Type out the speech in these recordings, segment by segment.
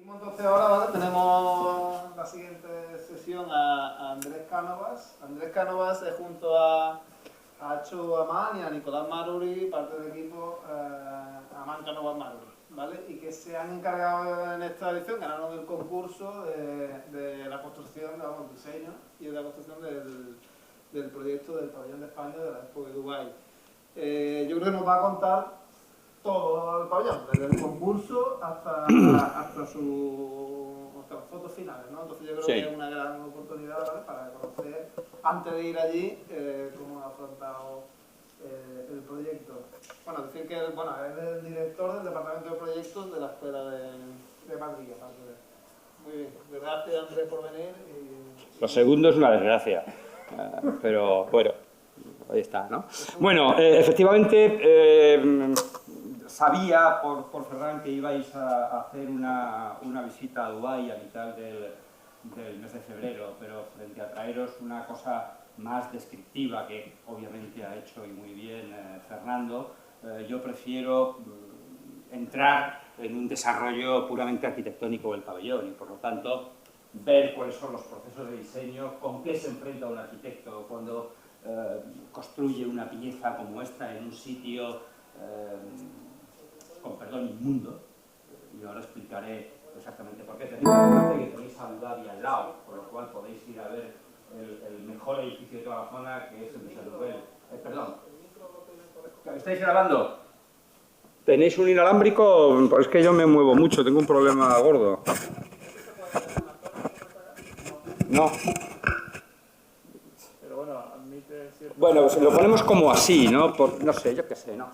Entonces ahora, ¿vale? Tenemos la siguiente sesión a Andrés Cánovas. Andrés Cánovas es junto a Acho Amán y a Nicolás Maruri, parte del equipo Amán Cánovas Maruri, ¿vale? Y que se han encargado en esta edición, ganaron el concurso de la construcción, vamos, diseño y de la construcción del proyecto del Pabellón de España de la Expo de Dubái. Yo creo que nos va a contar todo el pabellón, desde el concurso hasta las fotos finales, ¿no? Entonces yo creo que es una gran oportunidad, ¿vale?, para conocer, antes de ir allí, cómo ha afrontado el proyecto. Bueno, decir que él es el director del departamento de proyectos de la Escuela de Madrid. Muy bien, gracias Andrés por venir. Lo segundo es una desgracia, pero bueno, ahí está, ¿no? Bueno, efectivamente, sabía por Ferran que ibais a hacer una visita a Dubái a mitad del mes de febrero, pero frente a traeros una cosa más descriptiva, que obviamente ha hecho y muy bien Fernando, yo prefiero entrar en un desarrollo puramente arquitectónico del pabellón y por lo tanto ver cuáles son los procesos de diseño, con qué se enfrenta un arquitecto cuando construye una pieza como esta en un sitio con perdón inmundo, y ahora explicaré exactamente por qué. Tenéis que tenéis a Abu Dhabi al lado, por lo cual podéis ir a ver el mejor edificio de toda la zona, que es el de Sadubel. Perdón, ¿estáis grabando? ¿Tenéis un inalámbrico? Pues es que yo me muevo mucho, tengo un problema gordo. No. Pero bueno, admite cierto... Bueno, pues lo ponemos como así, ¿no? No sé, yo qué sé, ¿no?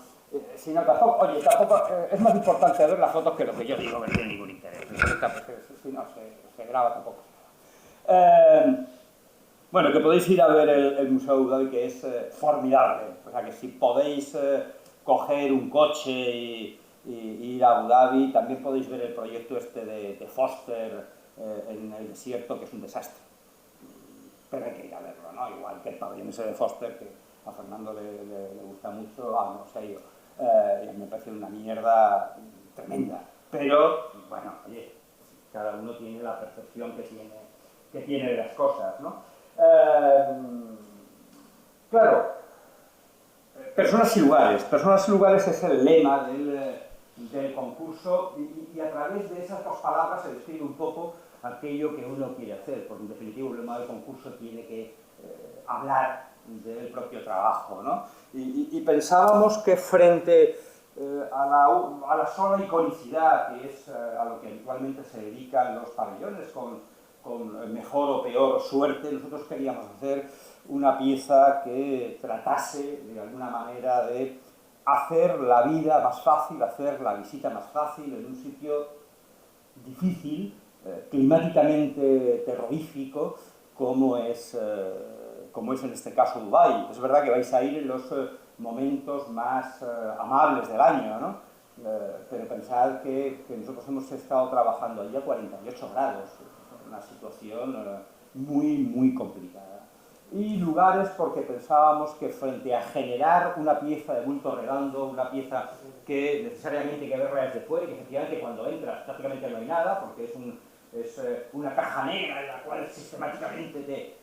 Si no, tampoco, oye, tampoco, es más importante ver las fotos que lo que yo digo, que no tiene ningún interés. Si no, se graba tampoco. Bueno, que podéis ir a ver el Museo de Abu Dhabi, que es formidable. O sea, que si podéis coger un coche y ir a Abu Dhabi, también podéis ver el proyecto este de Foster en el desierto, que es un desastre. Pero hay que ir a verlo, ¿no? Igual que el pabellón ese de Foster, que a Fernando le gusta mucho, no sé yo, y me parece una mierda tremenda. Pero, bueno, oye, cada uno tiene la percepción que tiene de las cosas, ¿no? Claro, personas y lugares es el lema del concurso y a través de esas dos palabras se describe un poco aquello que uno quiere hacer, porque en definitiva el lema del concurso tiene que hablar del propio trabajo, ¿no? Y pensábamos que frente a la sola iconicidad, que es a lo que habitualmente se dedican los pabellones con mejor o peor suerte, nosotros queríamos hacer una pieza que tratase de alguna manera de hacer la vida más fácil, hacer la visita más fácil en un sitio difícil, climáticamente terrorífico, como es en este caso Dubái. Es verdad que vais a ir en los momentos más amables del año, ¿no? Pero pensad que nosotros hemos estado trabajando allí a 48 grados, una situación muy, muy complicada. Y lugares porque pensábamos que frente a generar una pieza de bulto redondo, una pieza que necesariamente hay que verla desde fuera y que efectivamente cuando entras prácticamente no hay nada, porque es una caja negra en la cual sistemáticamente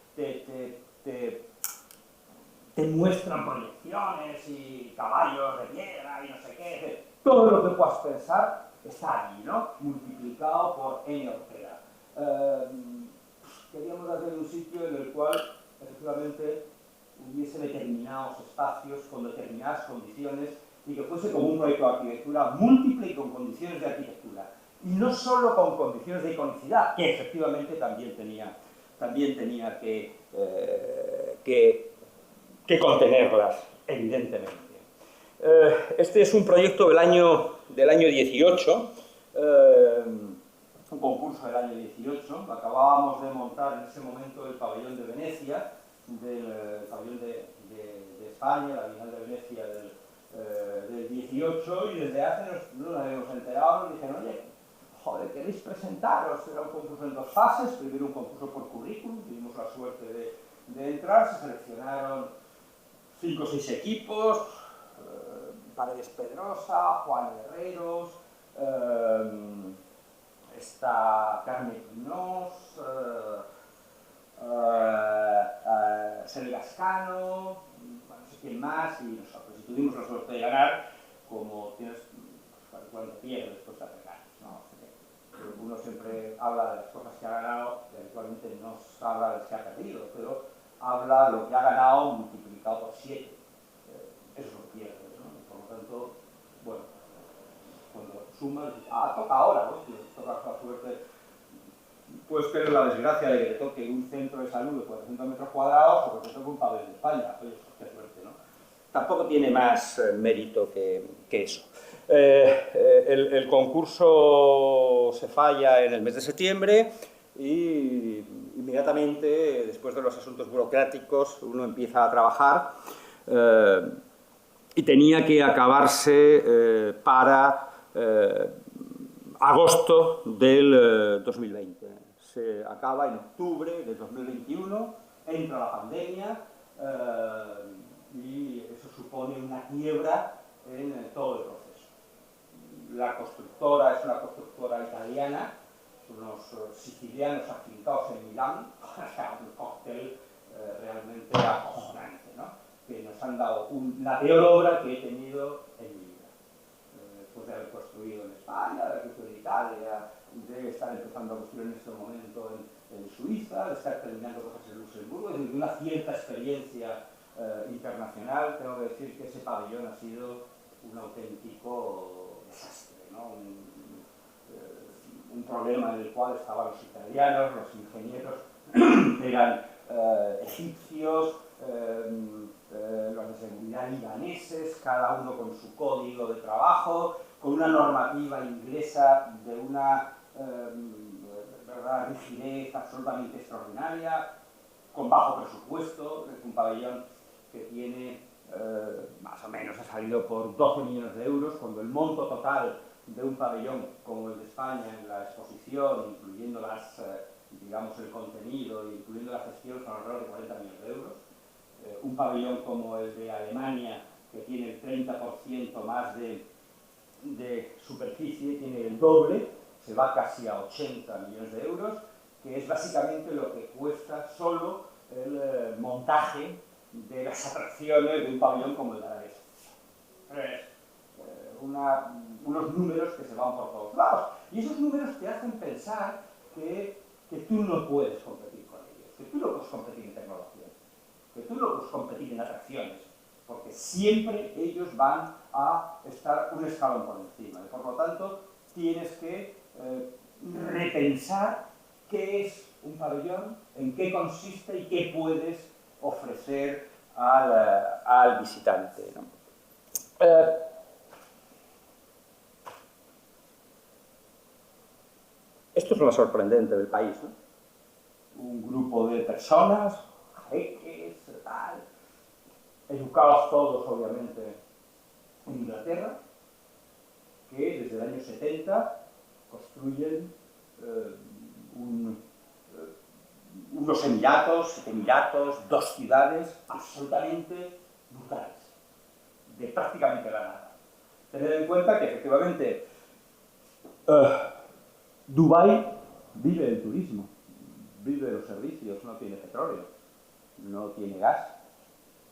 te muestran proyecciones y caballos de piedra y no sé qué, todo lo que puedas pensar está allí, ¿no? Multiplicado por N Ortega. Queríamos hacer un sitio en el cual efectivamente hubiese determinados espacios con determinadas condiciones y que fuese como un proyecto de arquitectura múltiple y con condiciones de arquitectura. Y no solo con condiciones de iconicidad, que efectivamente también tenía que contenerlas, evidentemente. Este es un proyecto del año 18, un concurso del año 18. Acabábamos de montar en ese momento el pabellón de Venecia, del pabellón de España, la Bienal de Venecia del 18, y desde hace nos habíamos enterado y nos dijeron, oye, joder, ¿queréis presentaros? Era un concurso en dos fases, primero un concurso por currículum, tuvimos la suerte de entrar, se seleccionaron 5 o 6 equipos, Paredes Pedrosa, Juan Herreros, está Carme Pinós, Sergio Gascano, no sé quién más, y nosotros. Y tuvimos la suerte de ganar, como tienes, pues, cuando pierdes, pues te ganas, ¿no? Uno siempre habla de las cosas que ha ganado, y habitualmente no habla de las que ha perdido, pero habla de lo que ha ganado multiplicado por 7. Eso es lo que pierdes, ¿no? Y por lo tanto, bueno, cuando sumas, toca ahora, hostia, toca la suerte. Puedes tener la desgracia de que te toque un centro de salud de 400 metros cuadrados o que te toque un pabellón de España. Oye, qué suerte, ¿no? Tampoco tiene más mérito que eso. El concurso se falla en el mes de septiembre y inmediatamente, después de los asuntos burocráticos, uno empieza a trabajar y tenía que acabarse para agosto del 2020. Se acaba en octubre del 2021, entra la pandemia y eso supone una quiebra en todo el proceso. La constructora es una constructora italiana, unos sicilianos afincados en Milán, o sea, un cóctel realmente acojonante, ¿no? Que nos han dado la peor obra que he tenido en mi vida. Después de haber construido en España, de haber construido en Italia, de estar empezando a construir en este momento en Suiza, de estar terminando cosas en Luxemburgo, es decir, de una cierta experiencia internacional. Tengo que decir que ese pabellón ha sido un auténtico desastre, ¿no? Un problema en el cual estaban los italianos, los ingenieros eran egipcios, los de seguridad libaneses, cada uno con su código de trabajo, con una normativa inglesa de una rigidez absolutamente extraordinaria, con bajo presupuesto. Es un pabellón que tiene, más o menos, ha salido por 12 millones de euros, cuando el monto total de un pabellón como el de España en la exposición, incluyendo digamos, el contenido, incluyendo la gestión, son alrededor de 40 millones de euros. Un pabellón como el de Alemania, que tiene el 30% más de superficie, tiene el doble, se va casi a 80 millones de euros, que es básicamente lo que cuesta solo el montaje de las atracciones de un pabellón como el de Arabia Saudita. Unos números que se van por todos lados. Y esos números te hacen pensar que tú no puedes competir con ellos, que tú no puedes competir en tecnología, que tú no puedes competir en atracciones, porque siempre ellos van a estar un escalón por encima. Y por lo tanto, tienes que repensar qué es un pabellón, en qué consiste y qué puedes ofrecer al visitante, ¿no? Esto es lo sorprendente del país, ¿no? Un grupo de personas, jeques, tal, educados todos, obviamente, en Inglaterra, que desde el año 70 construyen unos emiratos, dos ciudades absolutamente brutales, de prácticamente la nada. Tened en cuenta que, efectivamente, Dubái vive del turismo, vive de los servicios, no tiene petróleo, no tiene gas.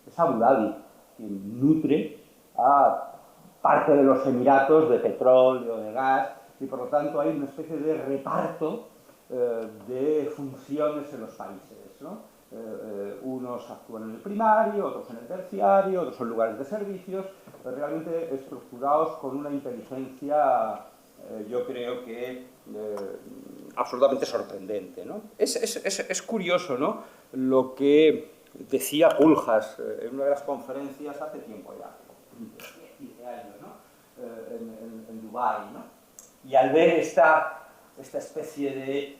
Es Abu Dhabi quien nutre a parte de los emiratos de petróleo, de gas, y por lo tanto hay una especie de reparto de funciones en los países, ¿no? Unos actúan en el primario, otros en el terciario, otros en lugares de servicios, realmente estructurados con una inteligencia, yo creo que absolutamente sorprendente, ¿no? Es curioso, ¿no?, lo que decía Puljas en una de las conferencias hace tiempo ya, 15 años, ¿no?, en Dubái, ¿no? Y al ver esta especie de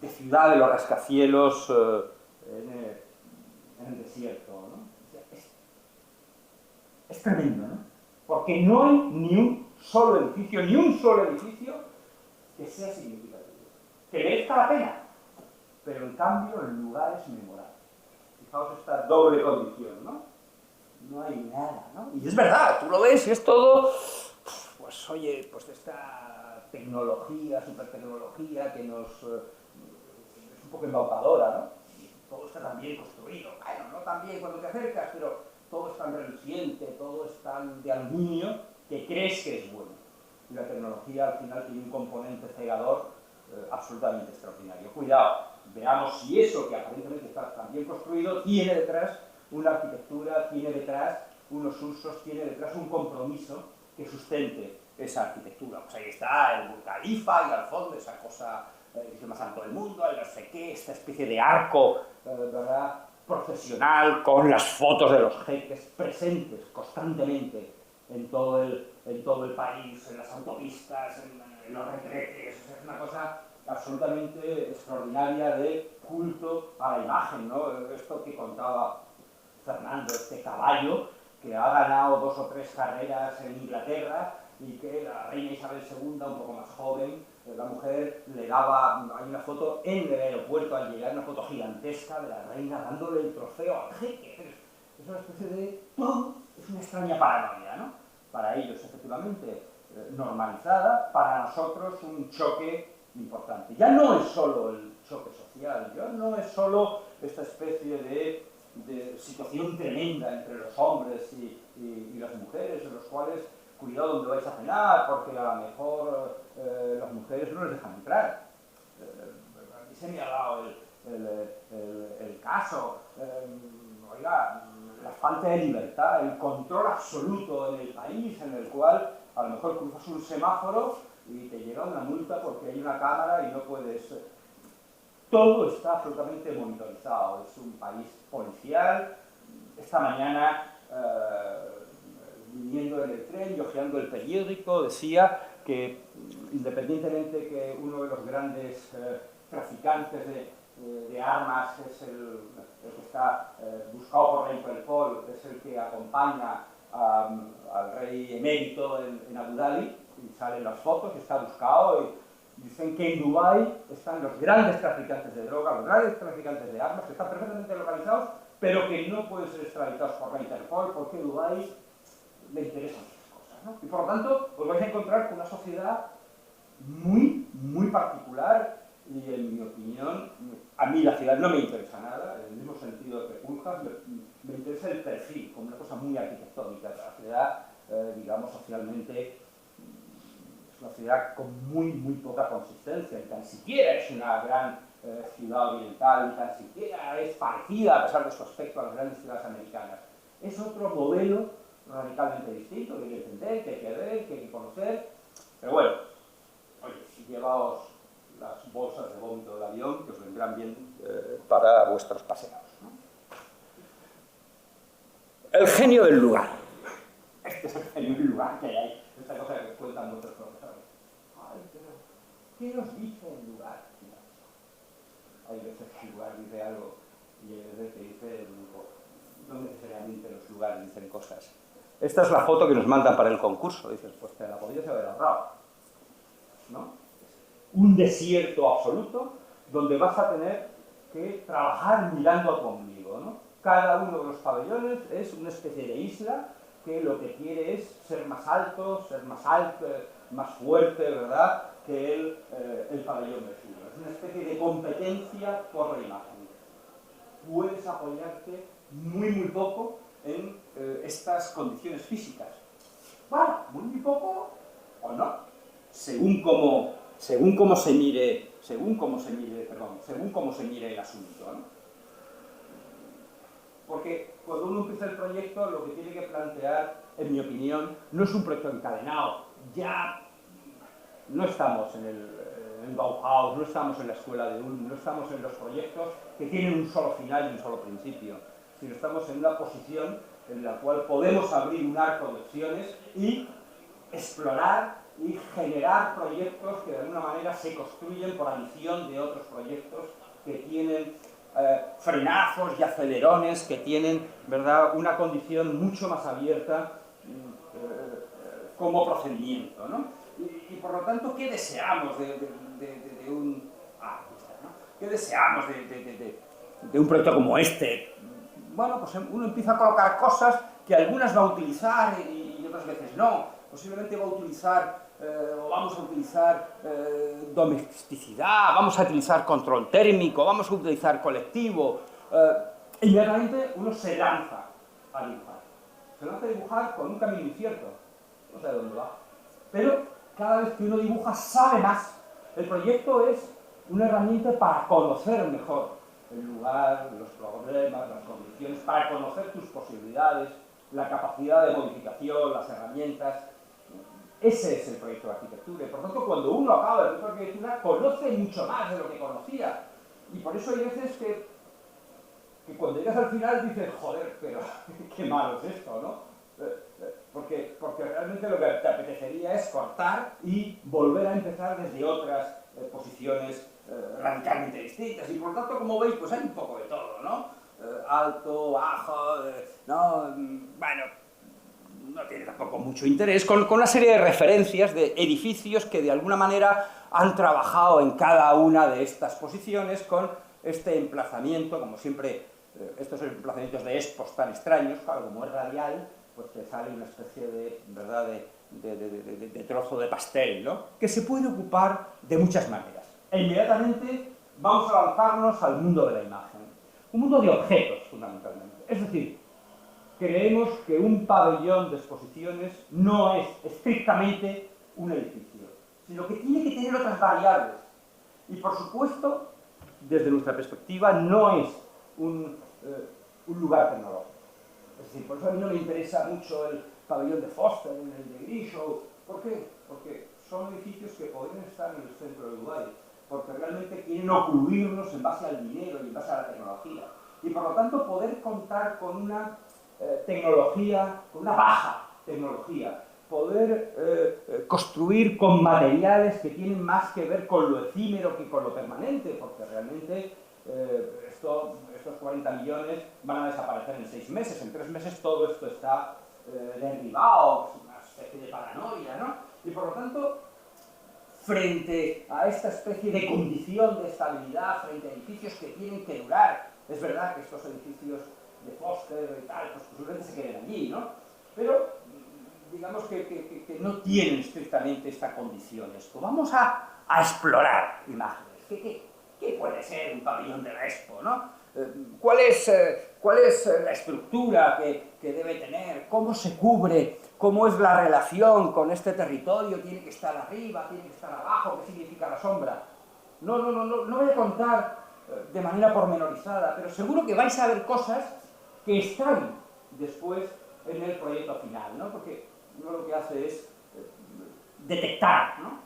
ciudad de los rascacielos en el desierto, ¿no? Es tremendo, ¿no? Porque no hay ni un solo edificio que sea significativo, que merezca la pena, pero en cambio el lugar es memorable. Fijaos esta doble condición, ¿no? No hay nada, ¿no? Y es verdad, tú lo ves y es todo, pues oye, pues está tecnología, supertecnología que nos es un poco embaucadora, ¿no? Todo está tan bien construido, bueno, no tan bien cuando te acercas, pero todo es tan reluciente, todo es tan de aluminio que crees que es bueno. Y la tecnología al final tiene un componente cegador absolutamente extraordinario. Cuidado, veamos si eso que aparentemente está tan bien construido tiene detrás una arquitectura, tiene detrás unos usos, tiene detrás un compromiso que sustente esa arquitectura. Pues ahí está el Burj Khalifa y al fondo esa cosa que es el más alto del mundo, el no sé qué, esta especie de arco, ¿verdad?, procesional con las fotos de los jeques presentes constantemente en todo el país, en las autopistas, en los retretes. Es una cosa absolutamente extraordinaria de culto a la imagen, ¿no? Esto que contaba Fernando, este caballo que ha ganado 2 o 3 carreras en Inglaterra y que la reina Isabel II, un poco más joven, la mujer le daba, hay una foto en el aeropuerto al llegar, una foto gigantesca de la reina dándole el trofeo al jeque. Es una especie de todo, es una extraña paranoia, ¿no? Para ellos, efectivamente, normalizada, para nosotros un choque importante. Ya no es solo el choque social, ya no es solo esta especie de situación tremenda entre los hombres y las mujeres, en los cuales cuidado donde vais a cenar, porque a lo mejor las mujeres no les dejan entrar. A mí se me ha dado el caso, oiga, la falta de libertad, el control absoluto en el país, en el cual a lo mejor cruzas un semáforo y te llega una multa porque hay una cámara y no puedes... Todo está absolutamente monitorizado, es un país policial. Esta mañana, viniendo en el tren y hojeando el periódico, decía que independientemente que uno de los grandes traficantes de armas es el que está buscado por la Interpol, es el que acompaña al rey emérito en Abu Dhabi, y salen las fotos, está buscado, y dicen que en Dubái están los grandes traficantes de droga, los grandes traficantes de armas, que están perfectamente localizados, pero que no pueden ser extraditados por la Interpol porque Dubái le interesan esas cosas, ¿no? Y por lo tanto, os vais a encontrar con una sociedad muy, muy particular y, en mi opinión, a mí la ciudad no me interesa nada, en el mismo sentido que Puljas, me interesa el perfil, como una cosa muy arquitectónica. La ciudad, digamos, socialmente, es una ciudad con muy, muy poca consistencia, y tan siquiera es una gran ciudad oriental, y tan siquiera es parecida, a pesar de su aspecto, a las grandes ciudades americanas. Es otro modelo radicalmente distinto, que hay que entender, que hay que ver, que hay que conocer, pero bueno, oye, llevaos las bolsas de vómito del avión, que os vendrán bien para vuestros paseos, ¿no? El genio del lugar. Este es el genio del lugar que hay, esta cosa que cuentan nuestros profesores. Ay, pero, ¿qué nos dice el lugar? Hay veces que el lugar dice algo y hay veces que dice, no necesariamente los lugares dicen cosas. Esta es la foto que nos mandan para el concurso. Dices, pues te la podías haber ahorrado, ¿no? Un desierto absoluto donde vas a tener que trabajar mirando a tu ombligo, ¿no? Cada uno de los pabellones es una especie de isla que lo que quiere es ser más alto, más fuerte, ¿verdad?, que el pabellón vecino. Es una especie de competencia por la imagen. Puedes apoyarte muy, muy poco en estas condiciones físicas. Bueno, muy poco o no, según cómo se mire el asunto, ¿no? Porque cuando uno empieza el proyecto, lo que tiene que plantear, en mi opinión, no es un proyecto encadenado. Ya no estamos en el Bauhaus, no estamos en la escuela de Ulm, no estamos en los proyectos que tienen un solo final y un solo principio, sino estamos en una posición en la cual podemos abrir un arco de opciones y explorar y generar proyectos que de alguna manera se construyen por adición de otros proyectos que tienen frenazos y acelerones, que tienen, ¿verdad?, una condición mucho más abierta como procedimiento, ¿no? Y por lo tanto, ¿qué deseamos de un artista, ¿no? ¿Qué deseamos de un proyecto como este? Bueno, pues uno empieza a colocar cosas que algunas va a utilizar y otras veces no. Posiblemente va a utilizar o vamos a utilizar domesticidad, vamos a utilizar control térmico, vamos a utilizar colectivo. Inmediatamente uno se lanza a dibujar. Se lanza a dibujar con un camino incierto. No sé dónde va. Pero cada vez que uno dibuja sabe más. El proyecto es una herramienta para conocer mejor el lugar, los problemas, las condiciones, para conocer tus posibilidades, la capacidad de modificación, las herramientas. Ese es el proyecto de arquitectura. Y por tanto, cuando uno acaba el proyecto de arquitectura, conoce mucho más de lo que conocía. Y por eso hay veces que cuando llegas al final dices, joder, pero qué malo es esto, ¿no? Porque realmente lo que te apetecería es cortar y volver a empezar desde otras posiciones radicalmente distintas. Y por lo tanto, como veis, pues hay un poco de todo, ¿no? Alto, bajo, ¿no? Bueno, no tiene tampoco mucho interés, con una serie de referencias de edificios que de alguna manera han trabajado en cada una de estas posiciones con este emplazamiento, como siempre, estos emplazamientos de expos tan extraños, claro, como es radial, pues te sale una especie de, ¿verdad?, de trozo de pastel, ¿no?, que se puede ocupar de muchas maneras. E inmediatamente vamos a lanzarnos al mundo de la imagen, un mundo de objetos, fundamentalmente. Es decir, creemos que un pabellón de exposiciones no es estrictamente un edificio, sino que tiene que tener otras variables. Y por supuesto, desde nuestra perspectiva, no es un lugar tecnológico. Es decir, por eso a mí no me interesa mucho el pabellón de Foster, el de Grishow. ¿Por qué? Porque son edificios que podrían estar en el centro de Dubái, porque realmente quieren ocluirnos en base al dinero y en base a la tecnología. Y por lo tanto poder contar con una tecnología, con una baja tecnología, poder construir con materiales que tienen más que ver con lo efímero que con lo permanente, porque realmente estos 40 millones van a desaparecer en 6 meses, en 3 meses todo esto está derribado, es una especie de paranoia, ¿no? Y por lo tanto, frente a esta especie de condición de estabilidad, frente a edificios que tienen que durar, es verdad que estos edificios de Foster y tal, pues posiblemente se queden allí, ¿no? Pero digamos que no tienen estrictamente esta condición esto. Vamos a explorar imágenes. ¿Qué puede ser un pabellón de la Expo, ¿no? ¿Cuál es la estructura que debe tener? ¿Cómo se cubre? ¿Cómo es la relación con este territorio? ¿Tiene que estar arriba? ¿Tiene que estar abajo? ¿Qué significa la sombra? No voy a contar de manera pormenorizada, pero seguro que vais a ver cosas que están después en el proyecto final, ¿no? Porque uno lo que hace es detectar, ¿no?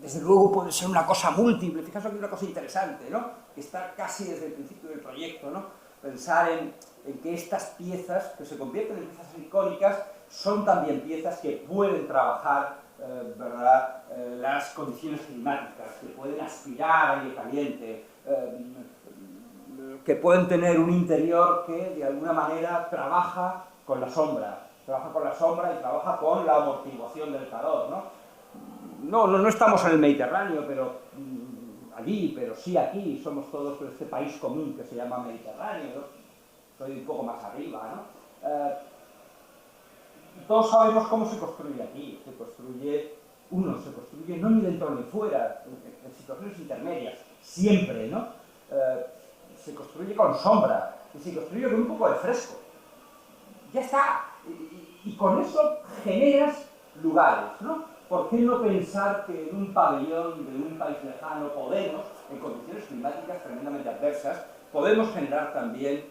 Desde luego puede ser una cosa múltiple. Fijaos aquí una cosa interesante, ¿no?, que está casi desde el principio del proyecto, ¿no? Pensar en que estas piezas, que se convierten en piezas icónicas, son también piezas que pueden trabajar, ¿verdad?, las condiciones climáticas, que pueden aspirar a aire caliente, que pueden tener un interior que de alguna manera trabaja con la sombra y trabaja con la amortiguación del calor, ¿no? No estamos en el Mediterráneo, pero allí, pero sí aquí, somos todos este país común que se llama Mediterráneo, ¿no? Estoy un poco más arriba, ¿no? Todos sabemos cómo se construye aquí. Se construye no ni dentro ni fuera, en situaciones intermedias, siempre, ¿no? Se construye con sombra y se construye con un poco de fresco. Ya está. Y con eso generas lugares, ¿no? ¿Por qué no pensar que en un pabellón de un país lejano podemos, en condiciones climáticas tremendamente adversas, podemos generar también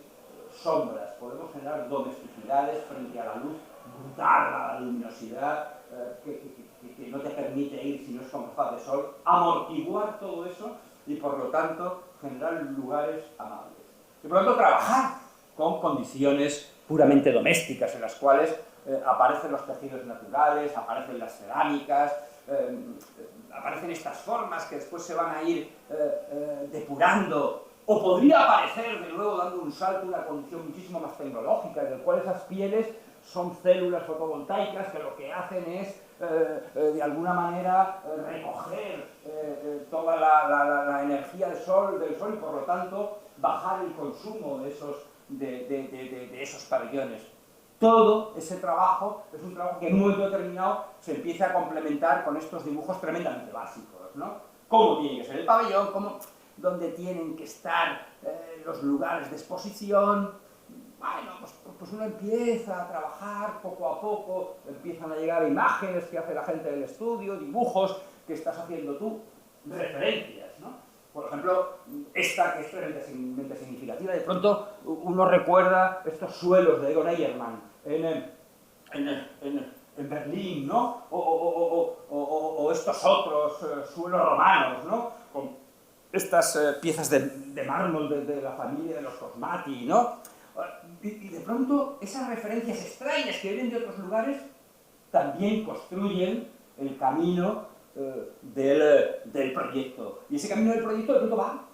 sombras, podemos generar domesticidades frente a la luz brutal, a la luminosidad que no te permite ir si no es con gafas de sol, amortiguar todo eso y por lo tanto generar lugares amables. Y por lo tanto trabajar con condiciones puramente domésticas en las cuales aparecen los tejidos naturales, aparecen las cerámicas, aparecen estas formas que después se van a ir depurando, o podría aparecer de nuevo dando un salto a una condición muchísimo más tecnológica, en el cual esas pieles son células fotovoltaicas que lo que hacen es de alguna manera recoger toda la energía del sol y por lo tanto bajar el consumo de esos pabellones. todo ese trabajo es un trabajo que en un momento determinado se empieza a complementar con estos dibujos tremendamente básicos, ¿no? Cómo tiene que ser el pabellón, dónde tienen que estar los lugares de exposición. Bueno, pues uno empieza a trabajar poco a poco, empiezan a llegar imágenes que hace la gente del estudio, dibujos que estás haciendo tú, referencias, ¿no? Por ejemplo, esta que es tremendamente significativa, de pronto uno recuerda estos suelos de Egon Eyermann en Berlín, ¿no? O estos otros suelos romanos, ¿no? Con estas piezas de mármol de la familia de los Cosmati, ¿no? Y de pronto esas referencias extrañas que vienen de otros lugares también construyen el camino del proyecto. Y ese camino del proyecto de pronto va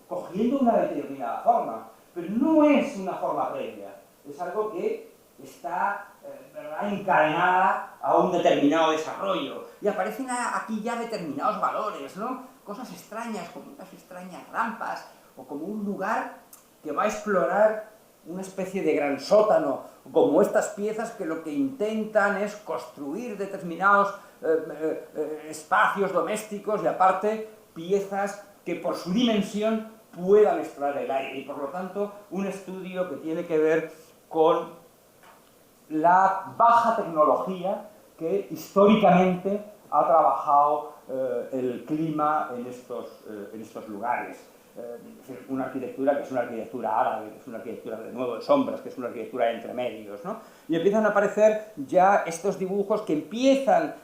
cogiendo una determinada forma, pero no es una forma previa, es algo que está ¿verdad?, encadenada a un determinado desarrollo. Y aparecen aquí ya determinados valores, ¿no? Cosas extrañas, como unas extrañas rampas, o como un lugar que va a explorar una especie de gran sótano, como estas piezas que lo que intentan es construir determinados espacios domésticos y aparte piezas que por su dimensión puedan extraer el aire y por lo tanto un estudio que tiene que ver con la baja tecnología que históricamente ha trabajado el clima en estos lugares. Una arquitectura que es una arquitectura árabe, que es una arquitectura de nuevo de sombras, que es una arquitectura de entre medios, ¿no? Y empiezan a aparecer ya estos dibujos que empiezan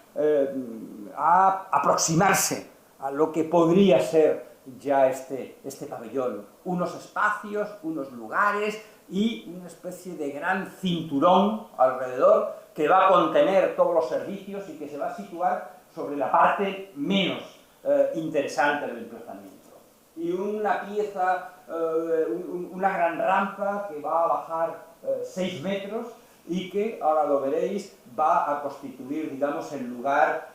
a aproximarse a lo que podría ser ya este pabellón. Unos espacios, unos lugares y una especie de gran cinturón alrededor que va a contener todos los servicios y que se va a situar sobre la parte menos interesante del emplazamiento. Y una pieza, una gran rampa que va a bajar 6 metros y que, ahora lo veréis, va a constituir, digamos, el lugar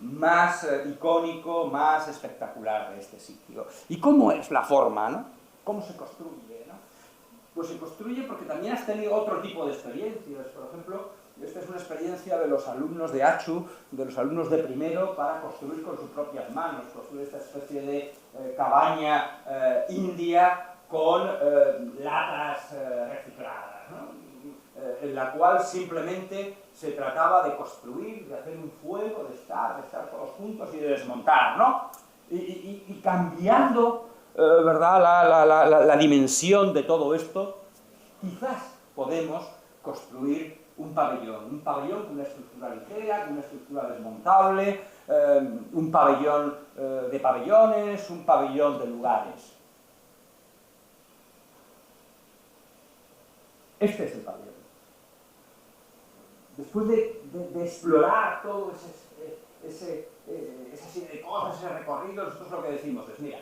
más icónico, más espectacular de este sitio. ¿Y cómo es la forma, no? ¿Cómo se construye, no? Pues se construye porque también has tenido otro tipo de experiencias. Por ejemplo, esta es una experiencia de los alumnos de Achu, de los alumnos de primero, para construir con sus propias manos, construir esta especie de cabaña india con latas recicladas, ¿no? En la cual simplemente se trataba de construir, de hacer un fuego, de estar todos juntos y de desmontar, ¿no? Y cambiando, ¿verdad?, la dimensión de todo esto, quizás podemos construir un pabellón con una estructura ligera, con una estructura desmontable, un pabellón de pabellones, un pabellón de lugares. Este es el pabellón. Después de explorar todo esa serie de cosas, ese recorrido, nosotros lo que decimos es, mira,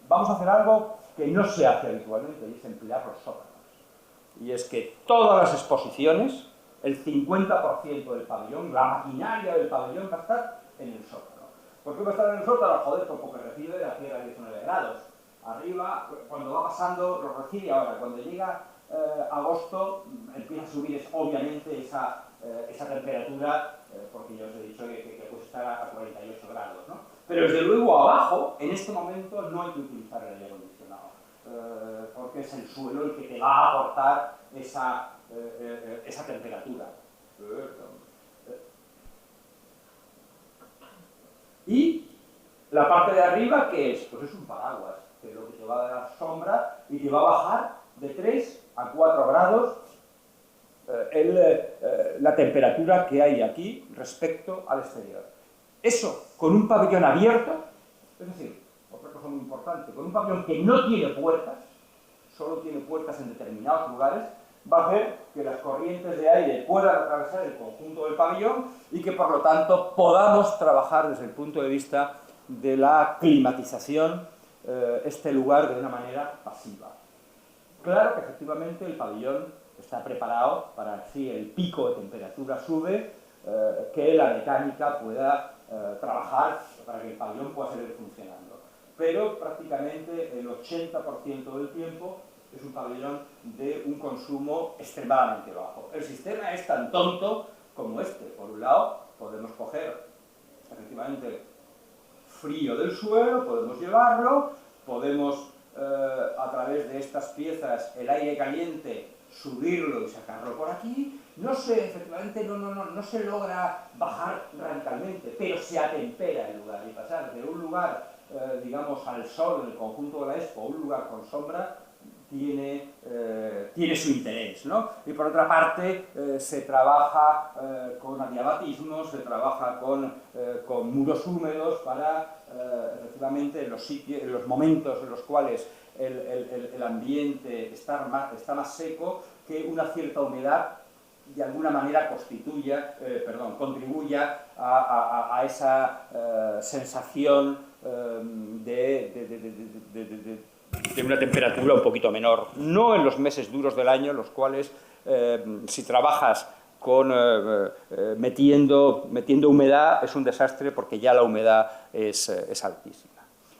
vamos a hacer algo que no se hace habitualmente, y es emplear los sótanos. Y es que todas las exposiciones, el 50% del pabellón, la maquinaria del pabellón va a estar en el sótano. ¿Por qué va a estar en el sótano? Joder, porque recibe de la tierra a 19 grados. Arriba, cuando va pasando, lo recibe ahora. Cuando llega agosto, empieza a subir obviamente esa temperatura, porque ya os he dicho que puede estar a 48 grados, ¿no? Pero desde luego abajo, en este momento, no hay que utilizar el aire acondicionado. Porque es el suelo el que te va a aportar esa temperatura. Y la parte de arriba, ¿qué es? Pues es un paraguas, que es lo que te va a dar sombra y te va a bajar de 3 a 4 grados la temperatura que hay aquí respecto al exterior. Eso, con un pabellón abierto, es decir, otra cosa muy importante, con un pabellón que no tiene puertas, solo tiene puertas en determinados lugares, va a hacer que las corrientes de aire puedan atravesar el conjunto del pabellón y que por lo tanto podamos trabajar desde el punto de vista de la climatización este lugar de una manera pasiva. Claro que efectivamente el pabellón está preparado para, si el pico de temperatura sube, que la mecánica pueda trabajar para que el pabellón pueda seguir funcionando. Pero prácticamente el 80% del tiempo es un pabellón de un consumo extremadamente bajo. El sistema es tan tonto como este. Por un lado, podemos coger efectivamente frío del suelo, podemos llevarlo, podemos a través de estas piezas el aire caliente subirlo y sacarlo por aquí. No se, efectivamente, no se logra bajar radicalmente, pero se atempera el lugar, y pasar de un lugar, digamos, al sol en el conjunto de la Expo a un lugar con sombra tiene su interés, ¿no? Y por otra parte, se trabaja con adiabatismos, se trabaja con muros húmedos para, efectivamente, en los momentos en los cuales el ambiente está más seco, que una cierta humedad de alguna manera contribuya a esa sensación de una temperatura un poquito menor. No en los meses duros del año, los cuales, si trabajas metiendo humedad, es un desastre porque ya la humedad es altísima.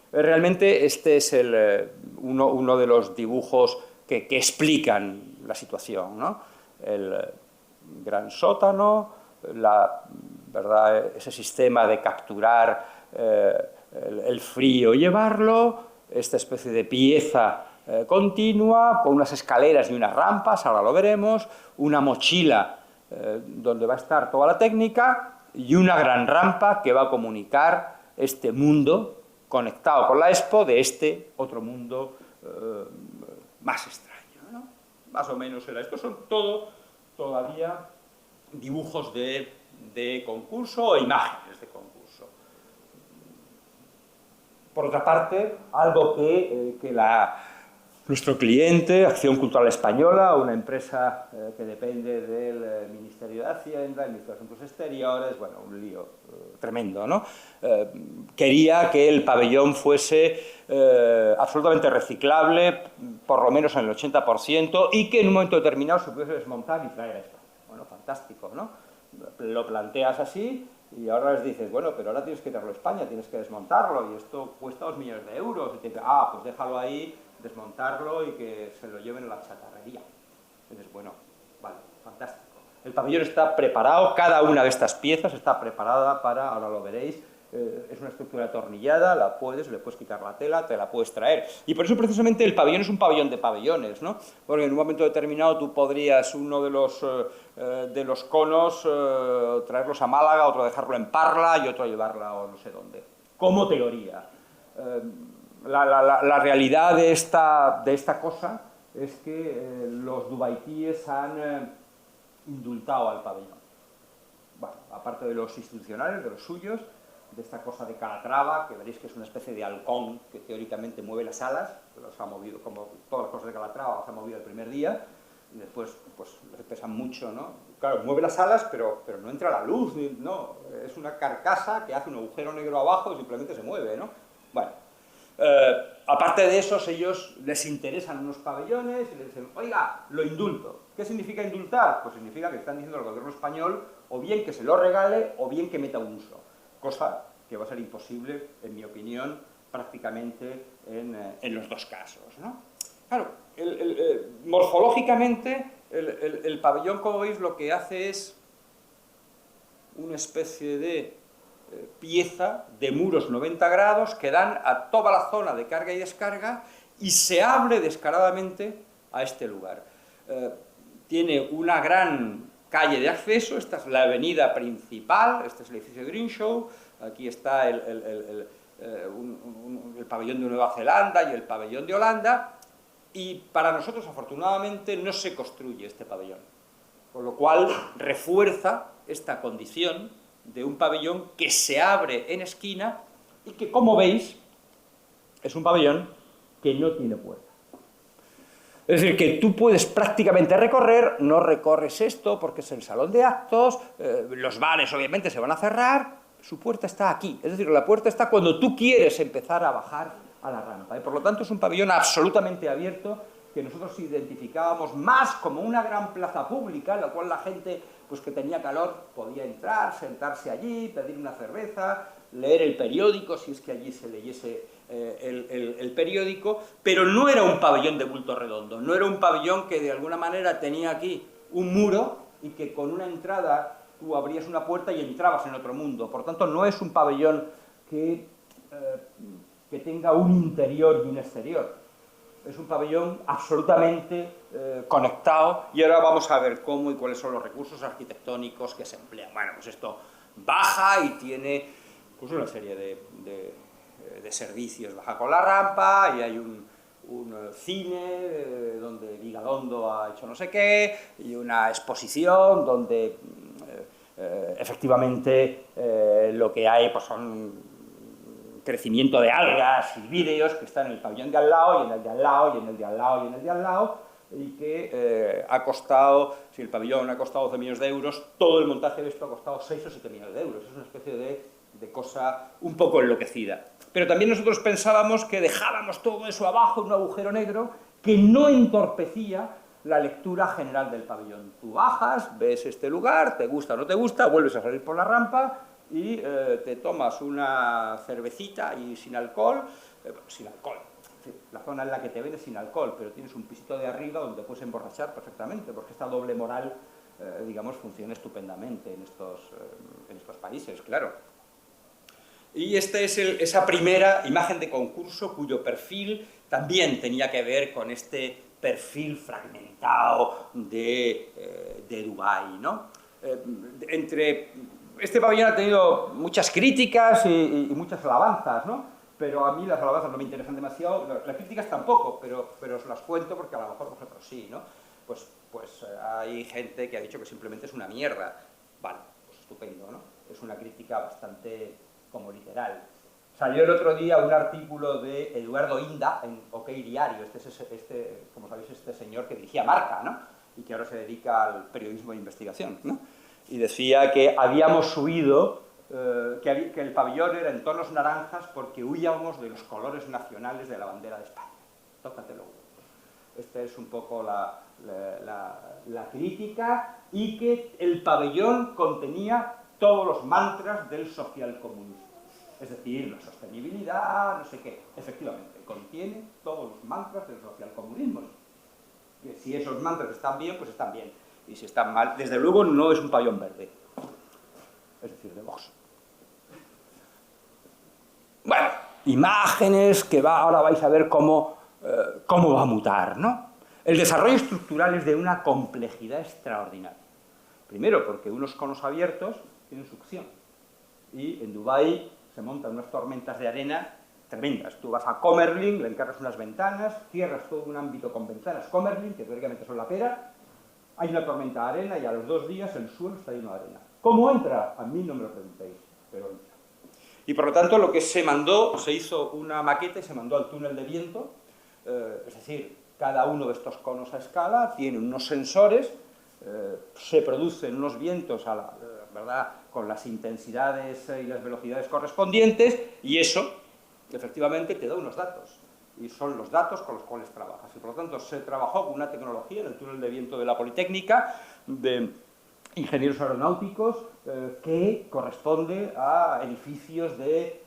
Realmente este es uno de los dibujos que explican la situación, ¿no? El gran sótano, ¿verdad? Ese sistema de capturar el frío y llevarlo, esta especie de pieza continua, con unas escaleras y unas rampas, ahora lo veremos, una mochila donde va a estar toda la técnica y una gran rampa que va a comunicar este mundo conectado con la Expo de este otro mundo más extraño, ¿no? Más o menos era. Estos son todavía dibujos de concurso o imágenes de concurso. Por otra parte, algo que nuestro cliente, Acción Cultural Española, una empresa que depende del Ministerio de Hacienda, el Ministerio de Asuntos Exteriores, bueno, un lío tremendo, ¿no? Quería que el pabellón fuese absolutamente reciclable, por lo menos en el 80%, y que en un momento determinado se pudiese desmontar y traer a España. Bueno, fantástico, ¿no? Lo planteas así y ahora les dices, bueno, pero ahora tienes que traerlo a España, tienes que desmontarlo y esto cuesta 2 millones de euros. Y te dices, pues déjalo ahí, desmontarlo y que se lo lleven a la chatarrería. Entonces, bueno, vale, fantástico. El pabellón está preparado, cada una de estas piezas está preparada para, ahora lo veréis, es una estructura atornillada, le puedes quitar la tela, te la puedes traer. Y por eso precisamente el pabellón es un pabellón de pabellones, ¿no? Porque en un momento determinado tú podrías uno de los conos traerlos a Málaga, otro dejarlo en Parla y otro llevarla a no sé dónde. Como teoría. La realidad de esta cosa es que los dubaitíes han indultado al pabellón. Bueno, aparte de los institucionales, de los suyos, de esta cosa de Calatrava, que veréis que es una especie de halcón que teóricamente mueve las alas, que los ha movido, como todas las cosas de Calatrava, las ha movido el primer día, y después pues les pesan mucho, ¿no? Claro, mueve las alas, pero no entra la luz, no, es una carcasa que hace un agujero negro abajo y simplemente se mueve, ¿no? Bueno, aparte de eso, ellos les interesan unos pabellones y les dicen, oiga, lo indulto. ¿Qué significa indultar? Pues significa que están diciendo al gobierno español o bien que se lo regale o bien que meta un uso. Cosa que va a ser imposible, en mi opinión, prácticamente en los dos casos, ¿no? Claro, morfológicamente, el pabellón, como veis, lo que hace es una especie de pieza de muros 90 grados que dan a toda la zona de carga y descarga y se abre descaradamente a este lugar. Tiene una gran calle de acceso, esta es la avenida principal, este es el edificio Greenshow, aquí está el pabellón de Nueva Zelanda y el pabellón de Holanda, y para nosotros, afortunadamente, no se construye este pabellón, con lo cual refuerza esta condición de un pabellón que se abre en esquina y que, como veis, es un pabellón que no tiene puerta. Es decir, que tú puedes prácticamente recorrer, no recorres esto porque es el salón de actos, los bares obviamente se van a cerrar, su puerta está aquí. Es decir, la puerta está cuando tú quieres empezar a bajar a la rampa. Y por lo tanto es un pabellón absolutamente abierto que nosotros identificábamos más como una gran plaza pública, en la cual la gente pues, que tenía calor podía entrar, sentarse allí, pedir una cerveza, leer el periódico, si es que allí se leyese el periódico, pero no era un pabellón de bulto redondo, no era un pabellón que de alguna manera tenía aquí un muro y que con una entrada tú abrías una puerta y entrabas en otro mundo. Por tanto, no es un pabellón que tenga un interior y un exterior. Es un pabellón absolutamente conectado, y ahora vamos a ver cómo y cuáles son los recursos arquitectónicos que se emplean. Bueno, pues esto baja y tiene pues una serie de servicios. Baja con la rampa y hay un cine donde Vigalondo ha hecho no sé qué, y una exposición donde efectivamente lo que hay pues son crecimiento de algas y vídeos que están en el pabellón de al lado, y en el de al lado, y en el de al lado, y en el de al lado, y que ha costado, si el pabellón ha costado 12 millones de euros, todo el montaje de esto ha costado 6 o 7 millones de euros. Es una especie de cosa un poco enloquecida. Pero también nosotros pensábamos que dejábamos todo eso abajo en un agujero negro que no entorpecía la lectura general del pabellón. Tú bajas, ves este lugar, te gusta o no te gusta, vuelves a salir por la rampa y te tomas una cervecita y sin alcohol, la zona en la que te ves sin alcohol, pero tienes un pisito de arriba donde puedes emborrachar perfectamente, porque esta doble moral, digamos, funciona estupendamente en estos países, claro. Y esta es esa primera imagen de concurso cuyo perfil también tenía que ver con este perfil fragmentado de Dubái, ¿no? Este pabellón ha tenido muchas críticas y muchas alabanzas, ¿no? Pero a mí las alabanzas no me interesan demasiado, las críticas tampoco, pero os las cuento porque a lo mejor vosotros sí, ¿no? Pues hay gente que ha dicho que simplemente es una mierda. Vale, pues estupendo, ¿no? Es una crítica bastante como literal. Salió el otro día un artículo de Eduardo Inda en OK Diario, como sabéis, este señor que dirigía Marca, ¿no? Y que ahora se dedica al periodismo de investigación, ¿no? Y decía que habíamos subido, que el pabellón era en tonos naranjas porque huíamos de los colores nacionales de la bandera de España. Tócatelo. Esta es un poco la crítica, y que el pabellón contenía todos los mantras del socialcomunismo. Es decir, la sostenibilidad, no sé qué. Efectivamente, contiene todos los mantras del socialcomunismo. Que si esos mantras están bien, pues están bien. Y si están mal, desde luego no es un pabellón verde. Es decir, de Vox. Bueno, imágenes que ahora vais a ver cómo va a mutar, ¿no? El desarrollo estructural es de una complejidad extraordinaria. Primero, porque unos conos abiertos tienen succión. Y en Dubái se montan unas tormentas de arena tremendas. Tú vas a Comerlin, le encargas unas ventanas, cierras todo un ámbito con ventanas Comerlin, que teóricamente son la pera, hay una tormenta de arena y a los 2 días el suelo está lleno de arena. ¿Cómo entra? A mí no me lo preguntéis, pero entra. Y por lo tanto lo que se mandó, se hizo una maqueta y se mandó al túnel de viento, es decir, cada uno de estos conos a escala tiene unos sensores, se producen unos vientos ¿verdad?, con las intensidades y las velocidades correspondientes, y eso efectivamente te da unos datos, y son los datos con los cuales trabajas. Y por lo tanto se trabajó con una tecnología en el túnel de viento de la Politécnica, de ingenieros aeronáuticos, que corresponde a edificios de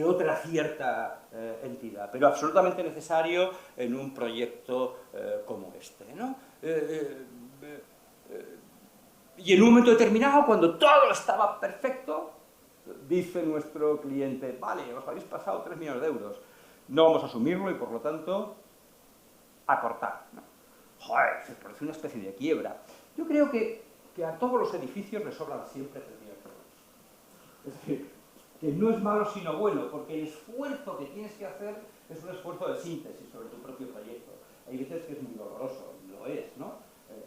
otra cierta entidad, pero absolutamente necesario en un proyecto como este, ¿no? Y en un momento determinado, cuando todo estaba perfecto, dice nuestro cliente: vale, os habéis pasado 3 millones de euros, no vamos a asumirlo y por lo tanto a cortar, ¿no? Joder, se produce una especie de quiebra. Yo creo que a todos los edificios les sobran siempre 3 millones de euros. Es decir, que no es malo sino bueno, porque el esfuerzo que tienes que hacer es un esfuerzo de síntesis sobre tu propio proyecto. Hay veces que es muy doloroso, y lo es, ¿no?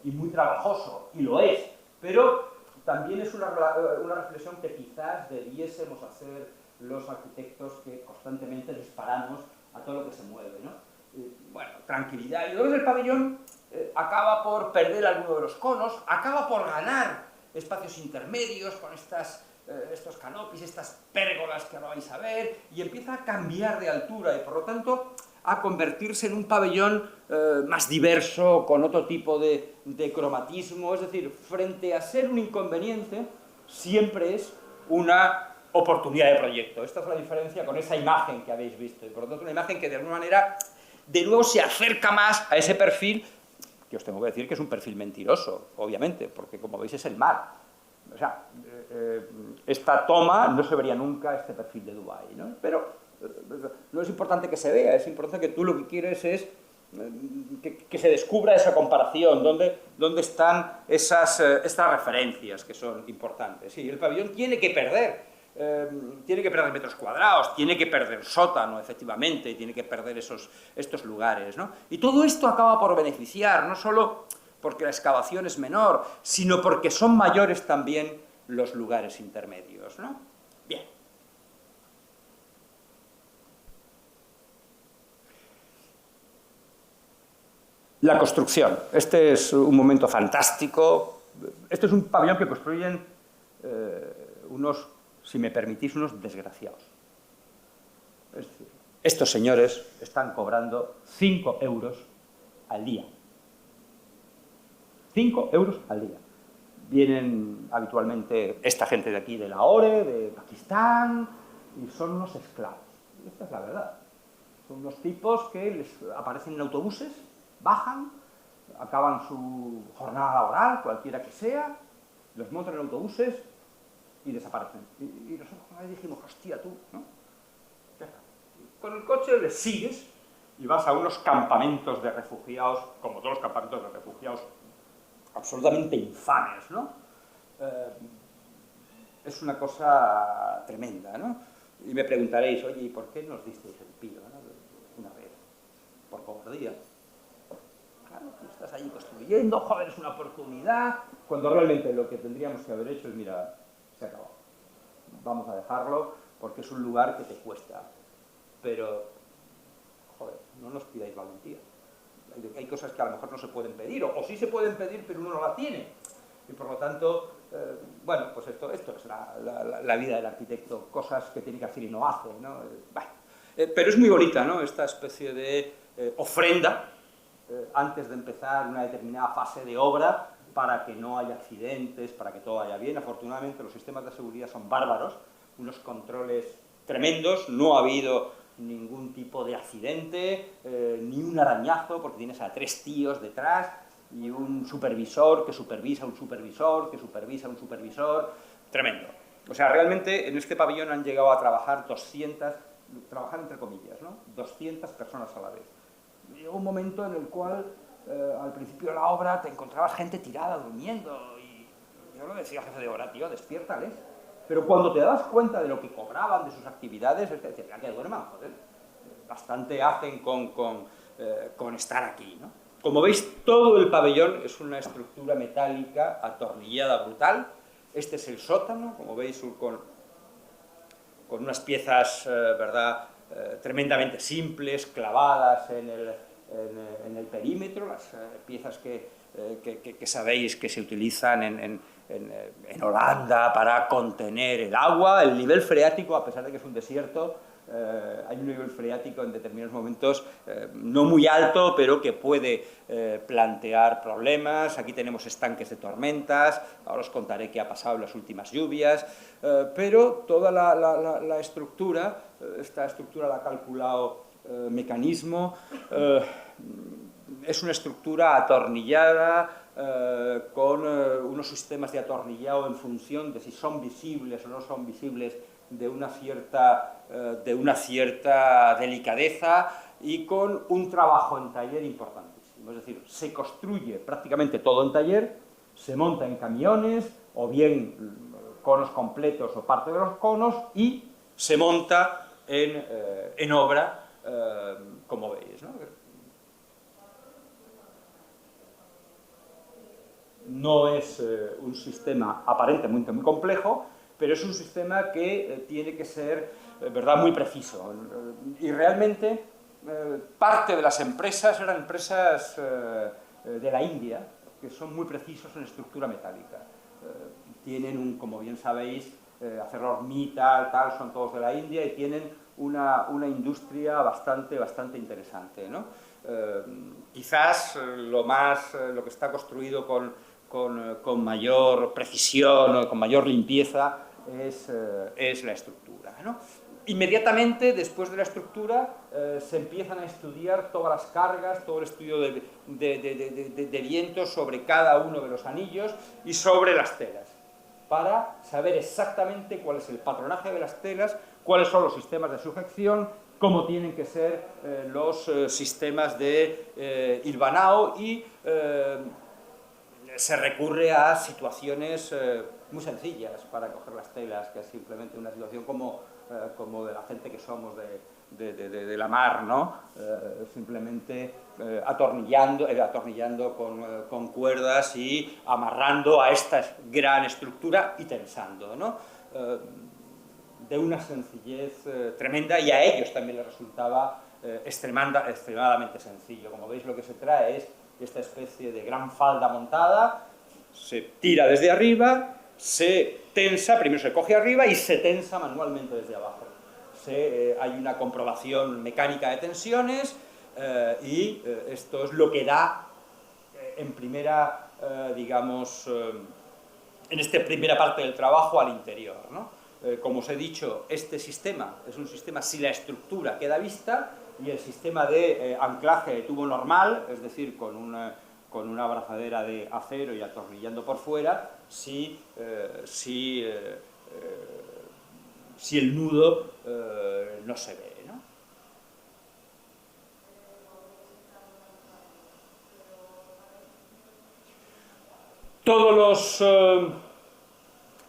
Y muy trabajoso, y lo es, pero también es una reflexión que quizás debiésemos hacer los arquitectos que constantemente disparamos a todo lo que se mueve, ¿no? Bueno, tranquilidad. Y luego el pabellón acaba por perder alguno de los conos, acaba por ganar espacios intermedios con estos canopies, estas pérgolas que ahora vais a ver, y empieza a cambiar de altura y por lo tanto a convertirse en un pabellón más diverso, con otro tipo de cromatismo. Es decir, frente a ser un inconveniente, siempre es una oportunidad de proyecto. Esta es la diferencia con esa imagen que habéis visto, y por lo tanto una imagen que de alguna manera, de nuevo, se acerca más a ese perfil, que os tengo que decir que es un perfil mentiroso, obviamente, porque como veis es el mar. O sea, esta toma no se vería nunca este perfil de Dubái, ¿no? Pero no es importante que se vea, es importante que tú lo que quieres es que se descubra esa comparación, dónde están estas referencias que son importantes. Sí, el pabellón tiene que perder metros cuadrados, tiene que perder sótano, efectivamente, tiene que perder estos lugares, ¿no? Y todo esto acaba por beneficiar, no solo porque la excavación es menor, sino porque son mayores también los lugares intermedios, ¿no? Bien. La construcción. Este es un momento fantástico. Este es un pabellón que construyen si me permitís, unos desgraciados. Es decir, estos señores están cobrando 5 euros al día. 5 euros al día. Vienen habitualmente esta gente de aquí, de Lahore, de Pakistán, y son unos esclavos. Y esta es la verdad. Son unos tipos que les aparecen en autobuses, bajan, acaban su jornada laboral, cualquiera que sea, los montan en autobuses y desaparecen. Y nosotros ahí dijimos, hostia, tú, ¿no? Ya está. Con el coche les sigues y vas a unos campamentos de refugiados, como todos los campamentos de refugiados, absolutamente infames, ¿no? Es una cosa tremenda, ¿no? Y me preguntaréis, oye, ¿y por qué nos disteis el pío, ¿no? Una vez? Por cobardía. Claro, tú estás allí construyendo, joder, es una oportunidad, cuando realmente lo que tendríamos que haber hecho es, mira, se acabó. Vamos a dejarlo porque es un lugar que te cuesta. Pero, joder, no nos pidáis valentía. Hay cosas que a lo mejor no se pueden pedir, o sí se pueden pedir, pero uno no la tiene. Y por lo tanto, bueno, pues esto es la vida del arquitecto, cosas que tiene que hacer y no hace, ¿no? Pero es muy bonita, ¿no? Esta especie de ofrenda antes de empezar una determinada fase de obra para que no haya accidentes, para que todo vaya bien. Afortunadamente los sistemas de seguridad son bárbaros, unos controles tremendos, no ha habido ningún tipo de accidente, ni un arañazo, porque tienes a 3 tíos detrás y un supervisor que supervisa a un supervisor, que supervisa a un supervisor, tremendo. O sea, realmente en este pabellón han llegado a trabajar 200, trabajar entre comillas, ¿no? 200 personas a la vez. Llegó un momento en el cual, al principio de la obra, te encontrabas gente tirada, durmiendo, y yo lo decía al jefe de obra, tío, despiértales. Pero cuando te dabas cuenta de lo que cobraban de sus actividades, te decía, que duerman, joder, bastante hacen con estar aquí, ¿no? Como veis, todo el pabellón es una estructura metálica atornillada brutal. Este es el sótano, como veis, con unas piezas, ¿verdad?, tremendamente simples, clavadas en el perímetro, las piezas que sabéis que se utilizan en Holanda para contener el agua. El nivel freático, a pesar de que es un desierto, hay un nivel freático en determinados momentos no muy alto, pero que puede plantear problemas. Aquí tenemos estanques de tormentas, ahora os contaré qué ha pasado en las últimas lluvias, pero toda la estructura, esta estructura la ha calculado Mecanismo, es una estructura atornillada, con unos sistemas de atornillado en función de si son visibles o no son visibles, de una cierta delicadeza y con un trabajo en taller importantísimo. Es decir, se construye prácticamente todo en taller, se monta en camiones, o bien conos completos o parte de los conos, y se monta en obra, como veis, ¿no? No es un sistema aparentemente muy complejo, pero es un sistema que tiene que ser, ¿verdad?, muy preciso. Y realmente parte de las empresas eran empresas de la India, que son muy precisos en estructura metálica. Tienen, como bien sabéis, Acerra Hormita, tal, son todos de la India, y tienen una industria bastante interesante, ¿no? Quizás lo que está construido con mayor precisión o con mayor limpieza es la estructura, ¿no? Inmediatamente después de la estructura se empiezan a estudiar todas las cargas, todo el estudio de vientos sobre cada uno de los anillos y sobre las telas, para saber exactamente cuál es el patronaje de las telas, cuáles son los sistemas de sujeción, cómo tienen que ser los sistemas de hilvanado y se recurre a situaciones muy sencillas para coger las telas, que es simplemente una situación como de la gente que somos de la mar, ¿no? Simplemente atornillando con cuerdas y amarrando a esta gran estructura y tensando, ¿no? De una sencillez tremenda, y a ellos también les resultaba extremadamente sencillo. Como veis, lo que se trae es esta especie de gran falda montada, se tira desde arriba, se tensa, primero se coge arriba y se tensa manualmente desde abajo. Hay una comprobación mecánica de tensiones y esto es lo que da en primera, digamos, en esta primera parte del trabajo al interior, ¿no? Como os he dicho, este sistema es un sistema si la estructura queda vista, y el sistema de anclaje de tubo normal, es decir, con una abrazadera de acero y atornillando por fuera, si el nudo no se ve, ¿no? Todos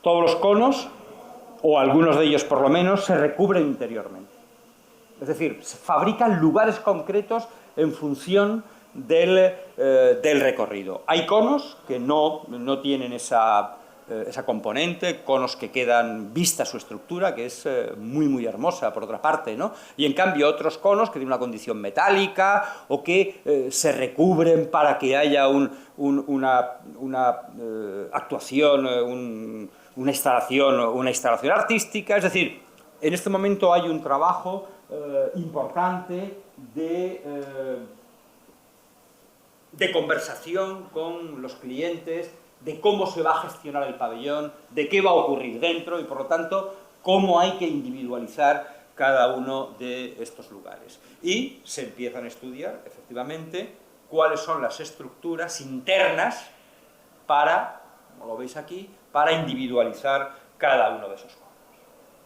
los conos, o algunos de ellos por lo menos, se recubren interiormente. Es decir, se fabrican lugares concretos en función del recorrido. Hay conos que no tienen esa componente, conos que quedan vista su estructura, que es muy hermosa por otra parte, ¿no? Y en cambio otros conos que tienen una condición metálica o que se recubren para que haya una actuación, una instalación artística. Es decir, en este momento hay un trabajo importante de conversación con los clientes, de cómo se va a gestionar el pabellón, de qué va a ocurrir dentro y, por lo tanto, cómo hay que individualizar cada uno de estos lugares. Y se empiezan a estudiar, efectivamente, cuáles son las estructuras internas para, como lo veis aquí, para individualizar cada uno de esos conos.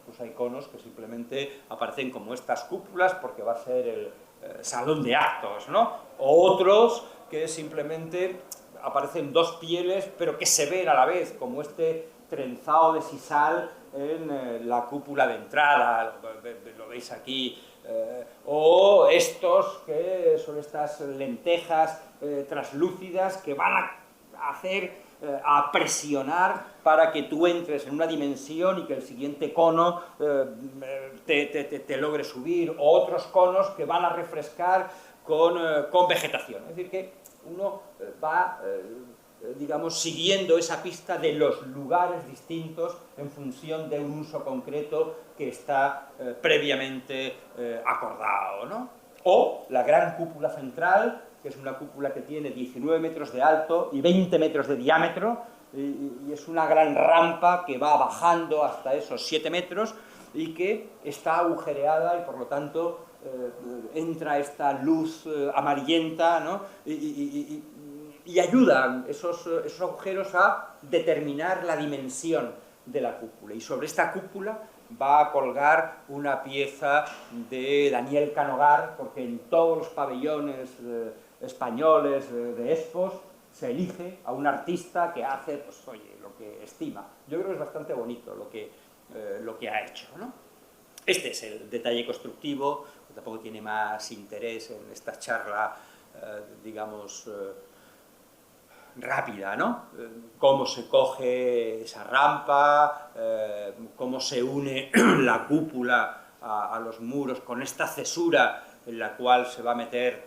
Pues hay conos que simplemente aparecen como estas cúpulas porque va a ser el salón de actos, ¿no? O otros que simplemente aparecen dos pieles, pero que se ven a la vez, como este trenzado de sisal en la cúpula de entrada, lo veis aquí, o estos que son estas lentejas translúcidas que van a hacer, a presionar para que tú entres en una dimensión y que el siguiente cono te logre subir, o otros conos que van a refrescar con vegetación. Es decir, que uno va, digamos, siguiendo esa pista de los lugares distintos en función de un uso concreto que está previamente acordado, ¿no? O la gran cúpula central, que es una cúpula que tiene 19 metros de alto y 20 metros de diámetro, y es una gran rampa que va bajando hasta esos 7 metros y que está agujereada y por lo tanto entra esta luz amarillenta, ¿no? Y ayudan esos agujeros a determinar la dimensión de la cúpula. Y sobre esta cúpula va a colgar una pieza de Daniel Canogar, porque en todos los pabellones españoles de expos se elige a un artista que hace, pues oye, lo que estima. Yo creo que es bastante bonito lo que ha hecho, ¿no? Este es el detalle constructivo, que tampoco tiene más interés en esta charla, digamos, rápida, ¿no? Cómo se coge esa rampa, cómo se une la cúpula a los muros con esta cesura en la cual se va a meter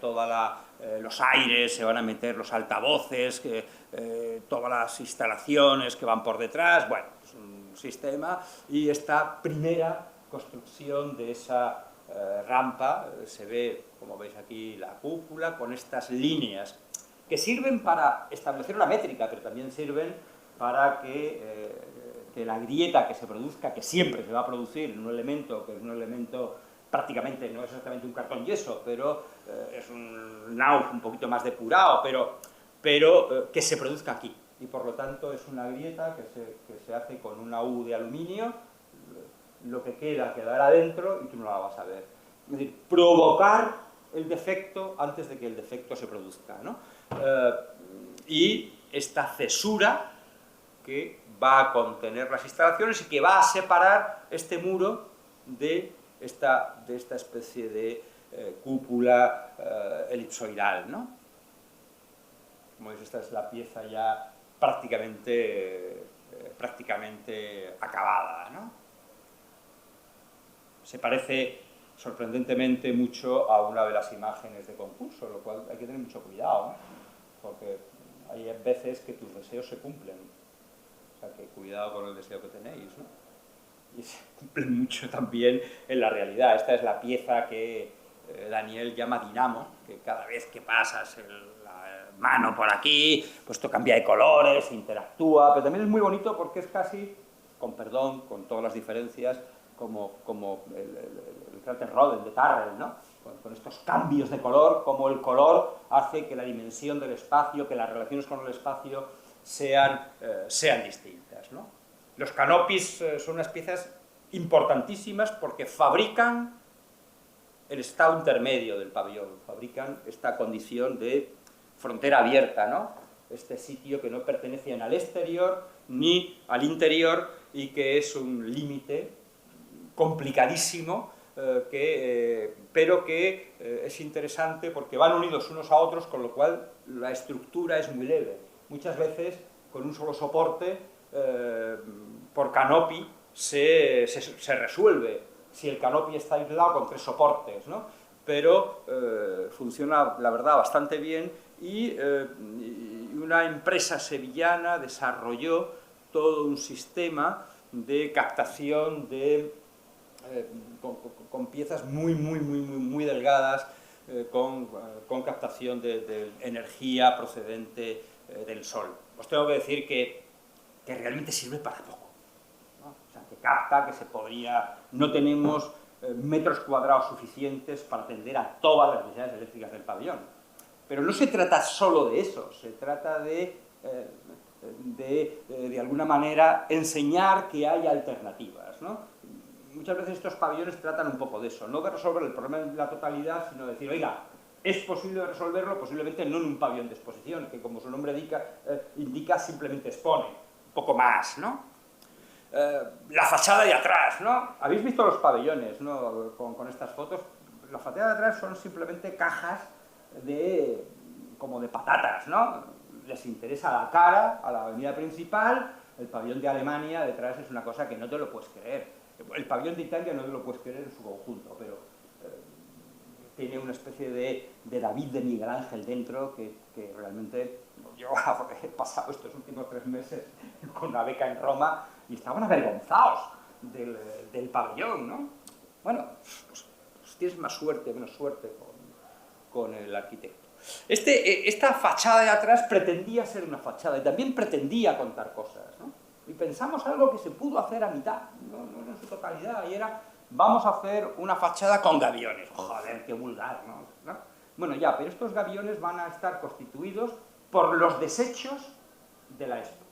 los aires, se van a meter los altavoces, todas las instalaciones que van por detrás. Bueno, es un sistema, y esta primera construcción de esa rampa, se ve, como veis aquí, la cúpula con estas líneas que sirven para establecer una métrica, pero también sirven para que la grieta que se produzca, que siempre se va a producir en un elemento que es un elemento prácticamente, no es exactamente un cartón yeso, pero es un NAUF un poquito más depurado, pero que se produzca aquí. Y por lo tanto es una grieta que se hace con una U de aluminio, lo que quedará dentro y tú no la vas a ver. Es decir, provocar el defecto antes de que el defecto se produzca, ¿no? Y esta cesura que va a contener las instalaciones y que va a separar este muro de esta especie de cúpula elipsoidal, ¿no? Como veis, esta es la pieza ya prácticamente acabada, ¿no? Se parece sorprendentemente mucho a una de las imágenes de concurso, lo cual hay que tener mucho cuidado, ¿no? Porque hay veces que tus deseos se cumplen, o sea que cuidado con el deseo que tenéis, ¿no? Y se cumplen mucho también en la realidad. Esta es la pieza que Daniel llama dinamo, que cada vez que pasas la mano por aquí, pues esto cambia de colores, interactúa, pero también es muy bonito porque es casi, con perdón, con todas las diferencias, como el cráter Roden de Tyrrell, ¿no? Con estos cambios de color, como el color hace que la dimensión del espacio, que las relaciones con el espacio sean distintas, ¿no? Los canopies son unas piezas importantísimas porque fabrican el estado intermedio del pabellón, fabrican esta condición de frontera abierta, ¿no? Este sitio que no pertenece ni al exterior ni al interior y que es un límite complicadísimo, pero que es interesante porque van unidos unos a otros, con lo cual la estructura es muy leve. Muchas veces, con un solo soporte, por canopy, se resuelve si el canopy está aislado con 3 soportes, ¿no? Pero funciona, la verdad, bastante bien y una empresa sevillana desarrolló todo un sistema de captación con piezas muy delgadas, con captación de energía procedente del sol. Os tengo que decir que realmente sirve para poco, ¿no? O sea, que capta, que se podría... No tenemos metros cuadrados suficientes para atender a todas las necesidades eléctricas del pabellón. Pero no se trata solo de eso, se trata de alguna manera enseñar que hay alternativas, ¿no? Muchas veces estos pabellones tratan un poco de eso, no de resolver el problema en la totalidad, sino de decir, oiga, es posible resolverlo, posiblemente no en un pabellón de exposición, que como su nombre indica simplemente expone, un poco más, ¿no? La fachada de atrás, ¿no? ¿Habéis visto los pabellones, ¿no? con estas fotos? La fachada de atrás son simplemente cajas como de patatas, ¿no? Les interesa la cara, a la avenida principal, el pabellón de Alemania detrás es una cosa que no te lo puedes creer. El pabellón de Italia no te lo puedes creer en su conjunto, pero tiene una especie de David de Miguel Ángel dentro que realmente yo he pasado estos últimos 3 meses con una beca en Roma y estaban avergonzados del pabellón, ¿no? Bueno, pues tienes más suerte, menos suerte con el arquitecto. Esta fachada de atrás pretendía ser una fachada y también pretendía contar cosas, ¿no? Y pensamos algo que se pudo hacer a mitad, no en su totalidad, y era, vamos a hacer una fachada con gaviones. Joder, qué vulgar, ¿no? Bueno, ya, pero estos gaviones van a estar constituidos por los desechos de la Expo.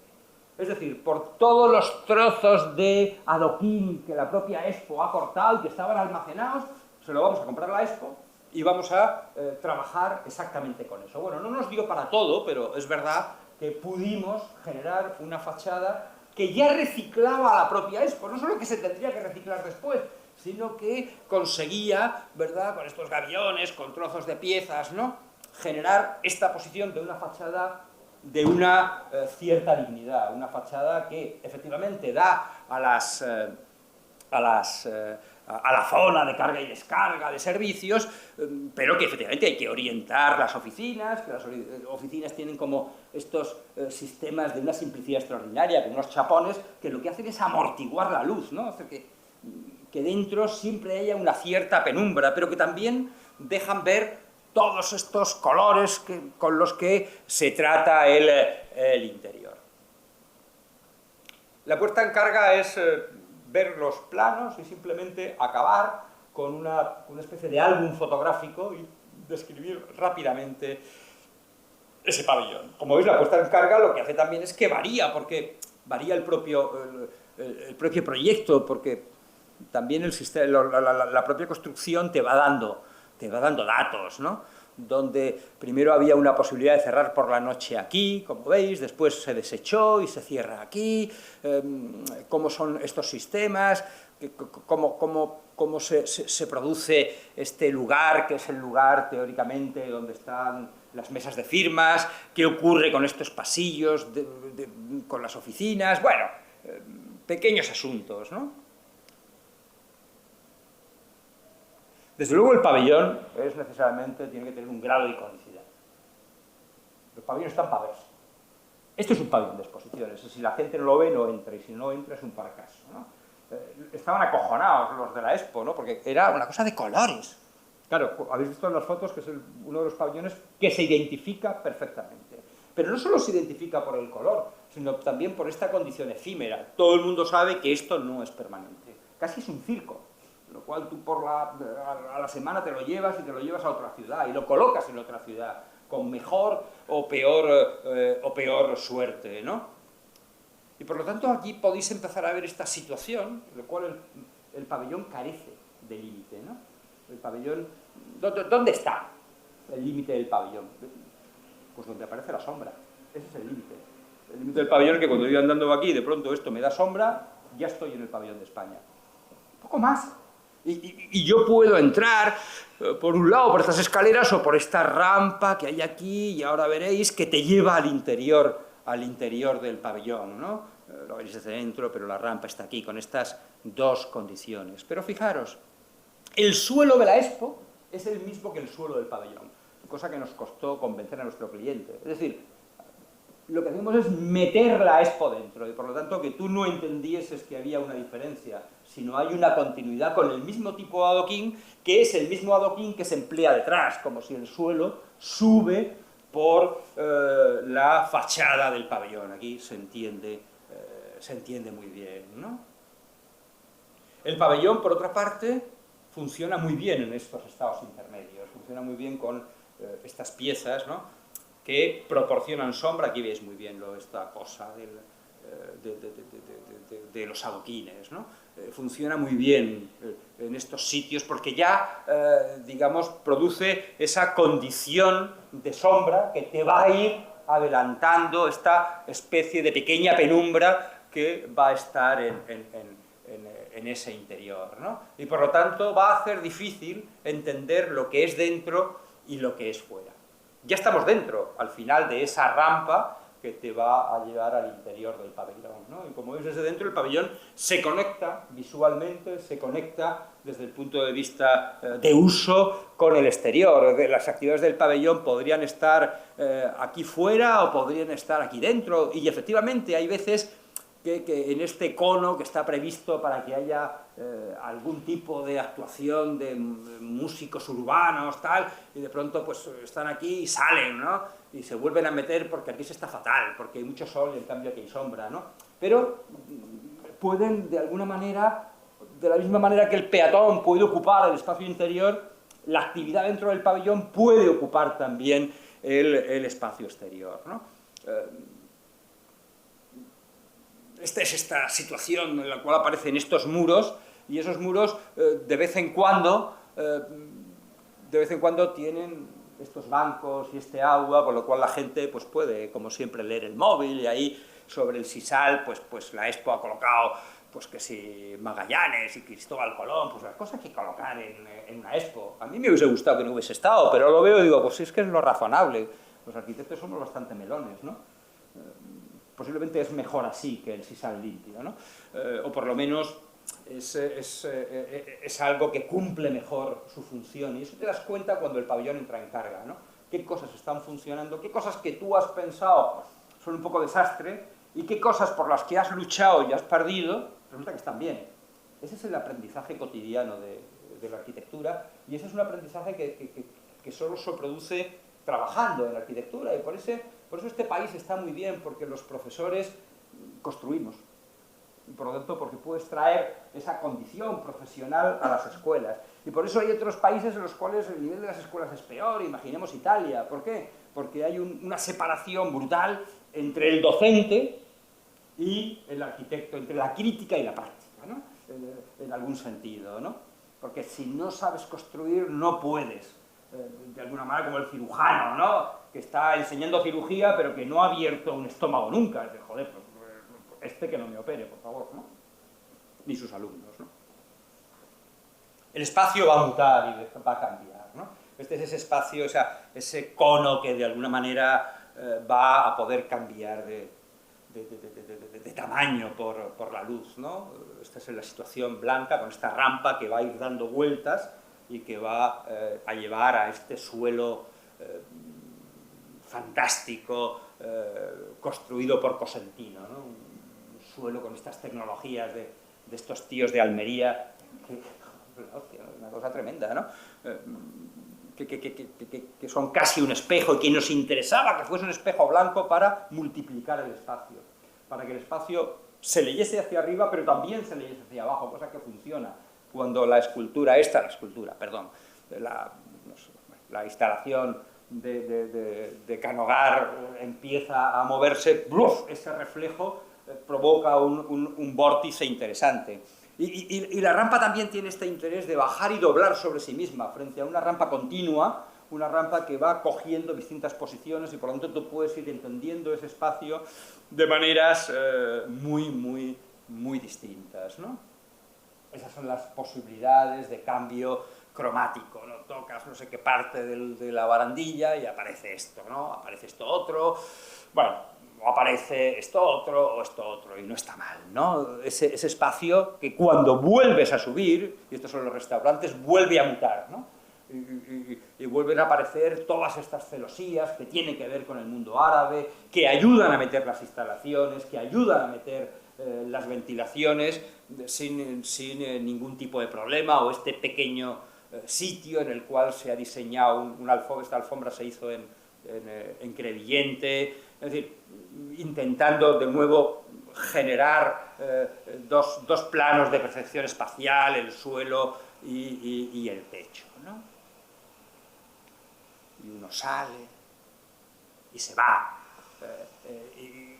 Es decir, por todos los trozos de adoquín que la propia Expo ha cortado y que estaban almacenados, se lo vamos a comprar a la Expo y vamos a trabajar exactamente con eso. Bueno, no nos dio para todo, pero es verdad que pudimos generar una fachada que ya reciclaba la propia Expo, no solo que se tendría que reciclar después, sino que conseguía, ¿verdad?, con estos gaviones, con trozos de piezas, ¿no?, generar esta posición de una fachada de una cierta dignidad, una fachada que efectivamente da a la zona de carga y descarga de servicios, pero que efectivamente hay que orientar las oficinas, que las oficinas tienen como estos sistemas de una simplicidad extraordinaria, con unos chapones, que lo que hacen es amortiguar la luz, ¿no? Hacer que dentro siempre haya una cierta penumbra, pero que también dejan ver todos estos colores con los que se trata el interior. La puesta en carga es ver los planos y simplemente acabar con una especie de álbum fotográfico y describir rápidamente ese pabellón. Como veis, la puesta en carga lo que hace también es que varía, porque varía el propio proyecto, porque también el sistema, la propia construcción te va dando datos, ¿no? Donde primero había una posibilidad de cerrar por la noche aquí, como veis, después se desechó y se cierra aquí, cómo son estos sistemas, cómo se produce este lugar, que es el lugar teóricamente donde están las mesas de firmas, qué ocurre con estos pasillos, con las oficinas, bueno, pequeños asuntos, ¿no? Desde luego el pabellón es necesariamente, tiene que tener un grado de iconicidad. Los pabellones están para verse. Esto es un pabellón de exposiciones, si la gente no lo ve, no entra, y si no entra es un fracaso, ¿no? Estaban acojonados los de la Expo, ¿no? Porque era una cosa de colores. Claro, habéis visto en las fotos que es uno de los pabellones que se identifica perfectamente. Pero no solo se identifica por el color, sino también por esta condición efímera. Todo el mundo sabe que esto no es permanente. Casi es un circo. Lo cual tú a la semana te lo llevas y te lo llevas a otra ciudad y lo colocas en otra ciudad, con mejor o peor suerte, ¿no? Y por lo tanto aquí podéis empezar a ver esta situación, en la cual el pabellón carece de límite, ¿no? El pabellón, ¿dónde está el límite del pabellón? Pues donde aparece la sombra, ese es el límite. El límite del pabellón es que cuando yo andando aquí de pronto esto me da sombra, ya estoy en el pabellón de España. Un poco más. Y yo puedo entrar por un lado por estas escaleras o por esta rampa que hay aquí, y ahora veréis que te lleva al interior del pabellón, ¿no? Lo veréis desde dentro, pero la rampa está aquí, con estas dos condiciones. Pero fijaros, el suelo de la Expo es el mismo que el suelo del pabellón, cosa que nos costó convencer a nuestro cliente. Es decir, lo que hacemos es meter la Expo dentro, y por lo tanto que tú no entendieses que había una diferencia, sino hay una continuidad con el mismo tipo de adoquín, que es el mismo adoquín que se emplea detrás, como si el suelo sube por la fachada del pabellón. Aquí se entiende muy bien, ¿no? El pabellón, por otra parte, funciona muy bien en estos estados intermedios, funciona muy bien con estas piezas, ¿no?, que proporcionan sombra. Aquí veis muy bien esta cosa de los adoquines, ¿no? Funciona muy bien en estos sitios porque ya, digamos, produce esa condición de sombra que te va a ir adelantando esta especie de pequeña penumbra que va a estar en ese interior, ¿no? Y por lo tanto va a hacer difícil entender lo que es dentro y lo que es fuera. Ya estamos dentro, al final de esa rampa que te va a llevar al interior del pabellón, ¿no? Y como veis desde dentro, el pabellón se conecta visualmente, se conecta desde el punto de vista de uso con el exterior. Las actividades del pabellón podrían estar aquí fuera o podrían estar aquí dentro, y efectivamente hay veces que en este cono que está previsto para que haya algún tipo de actuación de músicos urbanos, tal, y de pronto pues están aquí y salen, ¿no? Y se vuelven a meter porque aquí se está fatal, porque hay mucho sol y en cambio aquí hay sombra, ¿no? Pero pueden, de alguna manera, de la misma manera que el peatón puede ocupar el espacio interior, la actividad dentro del pabellón puede ocupar también el espacio exterior, ¿no? Esta es esta situación en la cual aparecen estos muros, y esos muros de vez en cuando tienen estos bancos y este agua, con lo cual la gente pues puede, como siempre, leer el móvil, y ahí sobre el sisal pues la Expo ha colocado pues que si Magallanes y Cristóbal Colón, pues las cosas que colocar en una Expo. A mí me hubiese gustado que no hubiese estado, pero lo veo y digo, pues es que es lo razonable. Los arquitectos somos bastante melones, ¿no? Posiblemente es mejor así que el sisal limpio, ¿no? O por lo menos es algo que cumple mejor su función, y eso te das cuenta cuando el pabellón entra en carga, ¿no? Qué cosas están funcionando, qué cosas que tú has pensado son un poco desastre, y qué cosas por las que has luchado y has perdido resulta que están bien. Ese es el aprendizaje cotidiano de la arquitectura, y ese es un aprendizaje que solo se produce trabajando en la arquitectura, y por eso este país está muy bien, porque los profesores construimos. y por lo tanto porque puedes traer esa condición profesional a las escuelas. Y por eso hay otros países en los cuales el nivel de las escuelas es peor, imaginemos Italia. ¿Por qué? Porque hay una separación brutal entre el docente y el arquitecto, entre la crítica y la práctica, ¿no? En algún sentido, ¿no? Porque si no sabes construir, no puedes, de alguna manera como el cirujano, ¿no? Que está enseñando cirugía, pero que no ha abierto un estómago nunca. Es de, joder, pues, que no me opere, por favor, ¿no? Ni sus alumnos, ¿no? El espacio va a mutar y va a cambiar, ¿no? Este es ese espacio, ese cono que de alguna manera va a poder cambiar de tamaño por la luz, ¿no? Esta es la situación blanca con esta rampa que va a ir dando vueltas y que va a llevar a este suelo fantástico construido por Cosentino, ¿no? Un suelo con estas tecnologías de estos tíos de Almería, una cosa tremenda, ¿no? Que son casi un espejo y que nos interesaba que fuese un espejo blanco para multiplicar el espacio, para que el espacio se leyese hacia arriba pero también se leyese hacia abajo, cosa que funciona cuando la instalación de Canogar empieza a moverse, ¡bluf!, ese reflejo provoca un vórtice interesante. Y la rampa también tiene este interés de bajar y doblar sobre sí misma, frente a una rampa continua, una rampa que va cogiendo distintas posiciones y por lo tanto tú puedes ir entendiendo ese espacio de maneras muy distintas, ¿no? Esas son las posibilidades de cambio cromático, ¿no? Tocas no sé qué parte de la barandilla y aparece esto, ¿no? Aparece esto otro, bueno, o aparece esto otro, y no está mal, ¿no? Ese espacio que cuando vuelves a subir, y estos son los restaurantes, vuelve a mutar, ¿no? Y vuelven a aparecer todas estas celosías que tienen que ver con el mundo árabe, que ayudan a meter las instalaciones, que ayudan a meter las ventilaciones sin ningún tipo de problema, o este pequeño sitio en el cual se ha diseñado esta alfombra se hizo en Crevillente, es decir, intentando de nuevo generar dos planos de percepción espacial, el suelo y el techo, ¿no? Y uno sale y se va,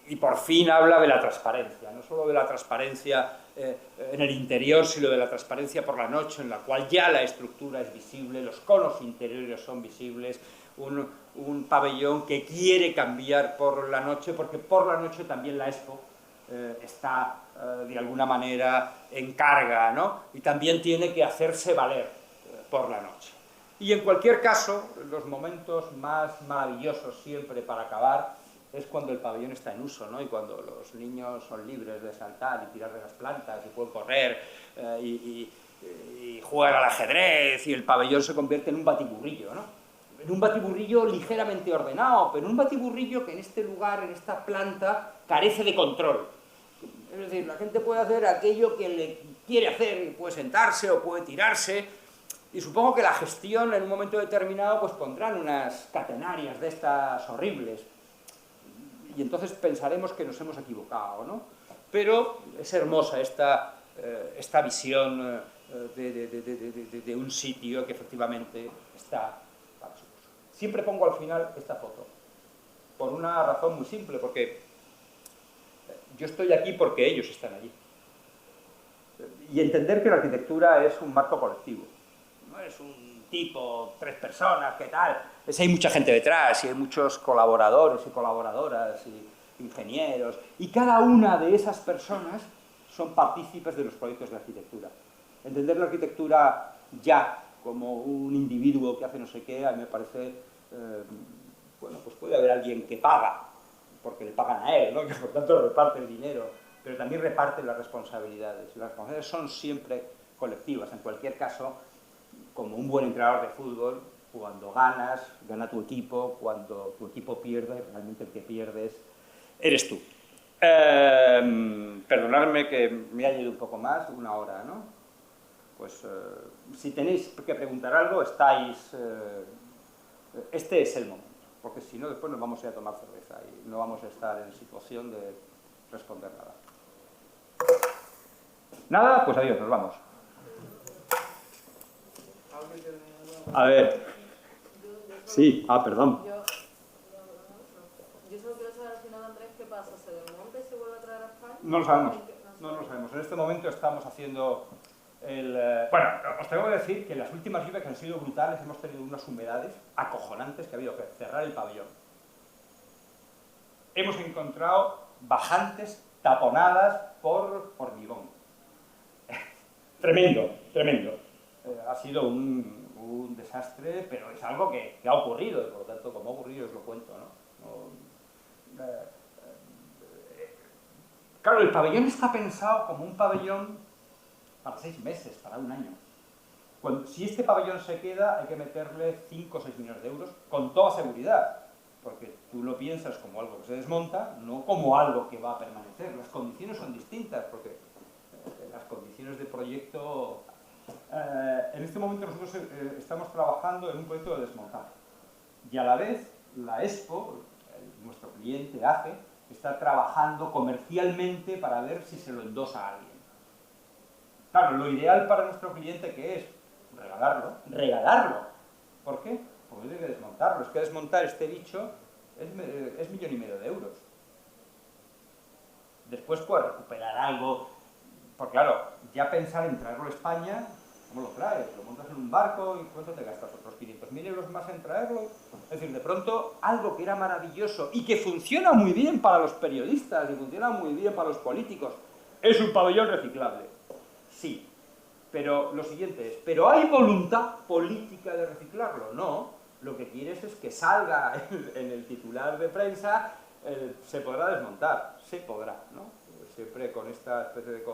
y por fin habla de la transparencia, no solo de la transparencia en el interior, sino de la transparencia por la noche, en la cual ya la estructura es visible, los conos interiores son visibles, un pabellón que quiere cambiar por la noche, porque por la noche también la Expo está de alguna manera en carga, ¿no? Y también tiene que hacerse valer por la noche. Y en cualquier caso, los momentos más maravillosos siempre para acabar es cuando el pabellón está en uso, ¿no? Y cuando los niños son libres de saltar y tirar de las plantas y pueden correr y jugar al ajedrez, y el pabellón se convierte en un batiburrillo, ¿no? En un batiburrillo ligeramente ordenado, pero un batiburrillo que en este lugar, en esta planta, carece de control. Es decir, la gente puede hacer aquello que le quiere hacer, puede sentarse o puede tirarse, y supongo que la gestión en un momento determinado pues pondrán unas catenarias de estas horribles, y entonces pensaremos que nos hemos equivocado, ¿no? Pero es hermosa esta visión de un sitio que efectivamente está para su uso. Siempre pongo al final esta foto, por una razón muy simple, porque yo estoy aquí porque ellos están allí. Y entender que la arquitectura es un marco colectivo, no es un tipo, 3 personas, ¿qué tal? Hay mucha gente detrás, y hay muchos colaboradores y colaboradoras, y ingenieros, y cada una de esas personas son partícipes de los proyectos de arquitectura. Entender la arquitectura ya como un individuo que hace no sé qué, a mí me parece, bueno, pues puede haber alguien que paga, porque le pagan a él, ¿no? Que por tanto reparte el dinero, pero también reparte las responsabilidades. Las responsabilidades son siempre colectivas. En cualquier caso, como un buen entrenador de fútbol, cuando ganas, gana tu equipo, cuando tu equipo pierde, realmente el que pierdes eres tú. Perdonadme que me haya ido un poco más, 1 hora, ¿no? Pues si tenéis que preguntar algo, este es el momento, porque si no después nos vamos a ir a tomar cerveza y no vamos a estar en situación de responder nada. Nada, pues adiós, nos vamos. ¿Alguien tiene A ver. Sí, perdón. Yo solo quiero saber al final, Andrés, ¿qué pasa? ¿Se desmonta y se vuelve a traer a España? No lo sabemos. No lo sabemos. En este momento estamos haciendo bueno, os tengo que decir que las últimas lluvias que han sido brutales hemos tenido unas humedades acojonantes que ha habido que cerrar el pabellón. Hemos encontrado bajantes taponadas por hormigón. Tremendo, tremendo. Ha sido un desastre, pero es algo que ha ocurrido, y por lo tanto, como ha ocurrido, os lo cuento, ¿no? Claro, el pabellón está pensado como un pabellón para 6 meses, para un año. Si este pabellón se queda, hay que meterle 5 o 6 millones de euros, con toda seguridad, porque tú lo piensas como algo que se desmonta, no como algo que va a permanecer. Las condiciones son distintas, porque las condiciones de proyecto... en este momento nosotros estamos trabajando en un proyecto de desmontaje, y a la vez la Expo, nuestro cliente ACE, está trabajando comercialmente para ver si se lo endosa a alguien. Claro, lo ideal para nuestro cliente, ¿qué es? Regalarlo. ¿Por qué? Porque tiene que desmontarlo. Es que desmontar este bicho es 1,5 millones de euros. Después puedes recuperar algo, porque claro, ya pensar en traerlo a España, ¿cómo lo traes? Lo montas en un barco y ¿cuánto te gastas? ¿Otros 500.000 euros más en traerlo? Es decir, de pronto, algo que era maravilloso y que funciona muy bien para los periodistas y funciona muy bien para los políticos, es un pabellón reciclable. Sí, pero lo siguiente es, ¿pero hay voluntad política de reciclarlo? No, lo que quieres es que salga en el titular de prensa, se podrá desmontar, se podrá, ¿no? Siempre con esta especie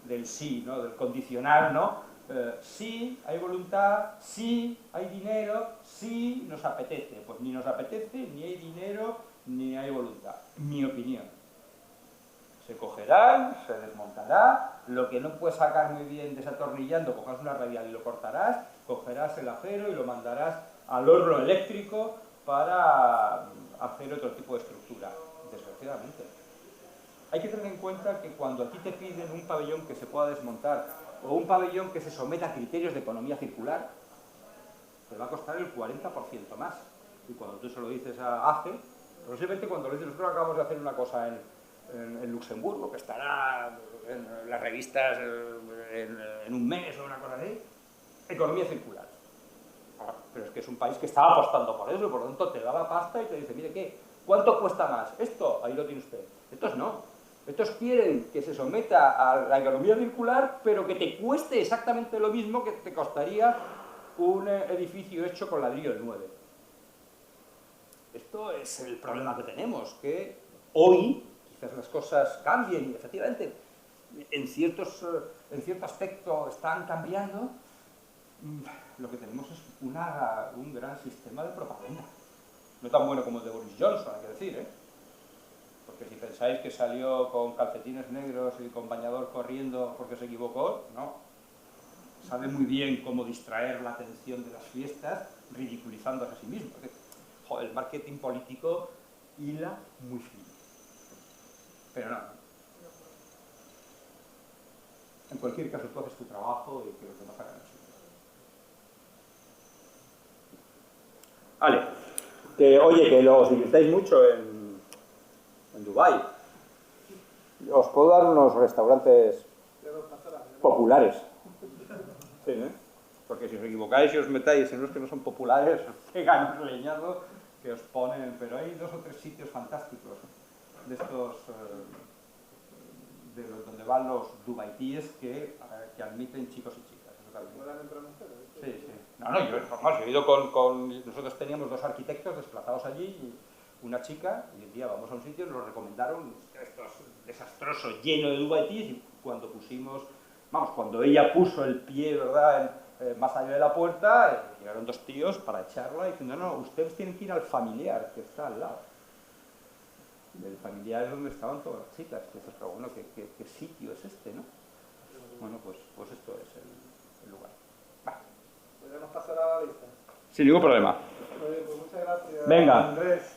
del sí, ¿no? Del condicional, ¿no? Sí, hay voluntad, sí, hay dinero, sí, nos apetece. Pues ni nos apetece, ni hay dinero, ni hay voluntad. Mi opinión. Se cogerán, se desmontará, lo que no puedes sacar muy bien desatornillando, cogerás una radial y lo cortarás, cogerás el acero y lo mandarás al horno eléctrico para hacer otro tipo de estructura, desgraciadamente. Hay que tener en cuenta que cuando a ti te piden un pabellón que se pueda desmontar o un pabellón que se someta a criterios de economía circular, te va a costar el 40% más. Y cuando tú se lo dices a ACE, posiblemente cuando lo dices, nosotros acabamos de hacer una cosa en Luxemburgo, que estará en las revistas en un mes o una cosa así, economía circular. Pero es que es un país que está apostando por eso, por lo tanto te da la pasta y te dice, mire, ¿qué? ¿Cuánto cuesta más? Esto, ahí lo tiene usted. Estos no. Estos quieren que se someta a la economía circular, pero que te cueste exactamente lo mismo que te costaría un edificio hecho con ladrillo del 9. Esto es el problema que tenemos, que hoy quizás las cosas cambien y efectivamente en cierto aspecto están cambiando. Lo que tenemos es un gran sistema de propaganda. No tan bueno como el de Boris Johnson, hay que decir, ¿eh? Porque si pensáis que salió con calcetines negros y con bañador corriendo porque se equivocó, no. Sabe muy bien cómo distraer la atención de las fiestas ridiculizándose a sí mismo. Joder, el marketing político hila muy fino. Pero no. En cualquier caso, tú haces tu trabajo y que los demás hagan el suyo. Vale. Oye, que os divirtáis mucho en Dubái. Os puedo dar unos restaurantes populares. Sí, ¿eh? Porque si os equivocáis y os metáis en los que no son populares, os pegan un leñazo que os ponen... Pero hay 2 o 3 sitios fantásticos de estos... donde van los dubaitíes que admiten chicos y chicas. Eso también. Sí, sí. No, yo he ido con... Nosotros teníamos 2 arquitectos desplazados allí, y una chica, y un día vamos a un sitio y nos lo recomendaron, esto es desastroso, lleno de dubaitíes, y cuando pusimos... cuando ella puso el pie, ¿verdad?, más allá de la puerta, llegaron 2 tíos para echarla diciendo, no, ustedes tienen que ir al familiar, que está al lado. El familiar es donde estaban todas las chicas. Entonces, pero bueno, ¿qué sitio es este, no? Bueno, pues esto es el lugar. Va. ¿Podemos pasar a la lista? Sin ningún problema. Muy bien, pues muchas gracias, Venga. Andrés.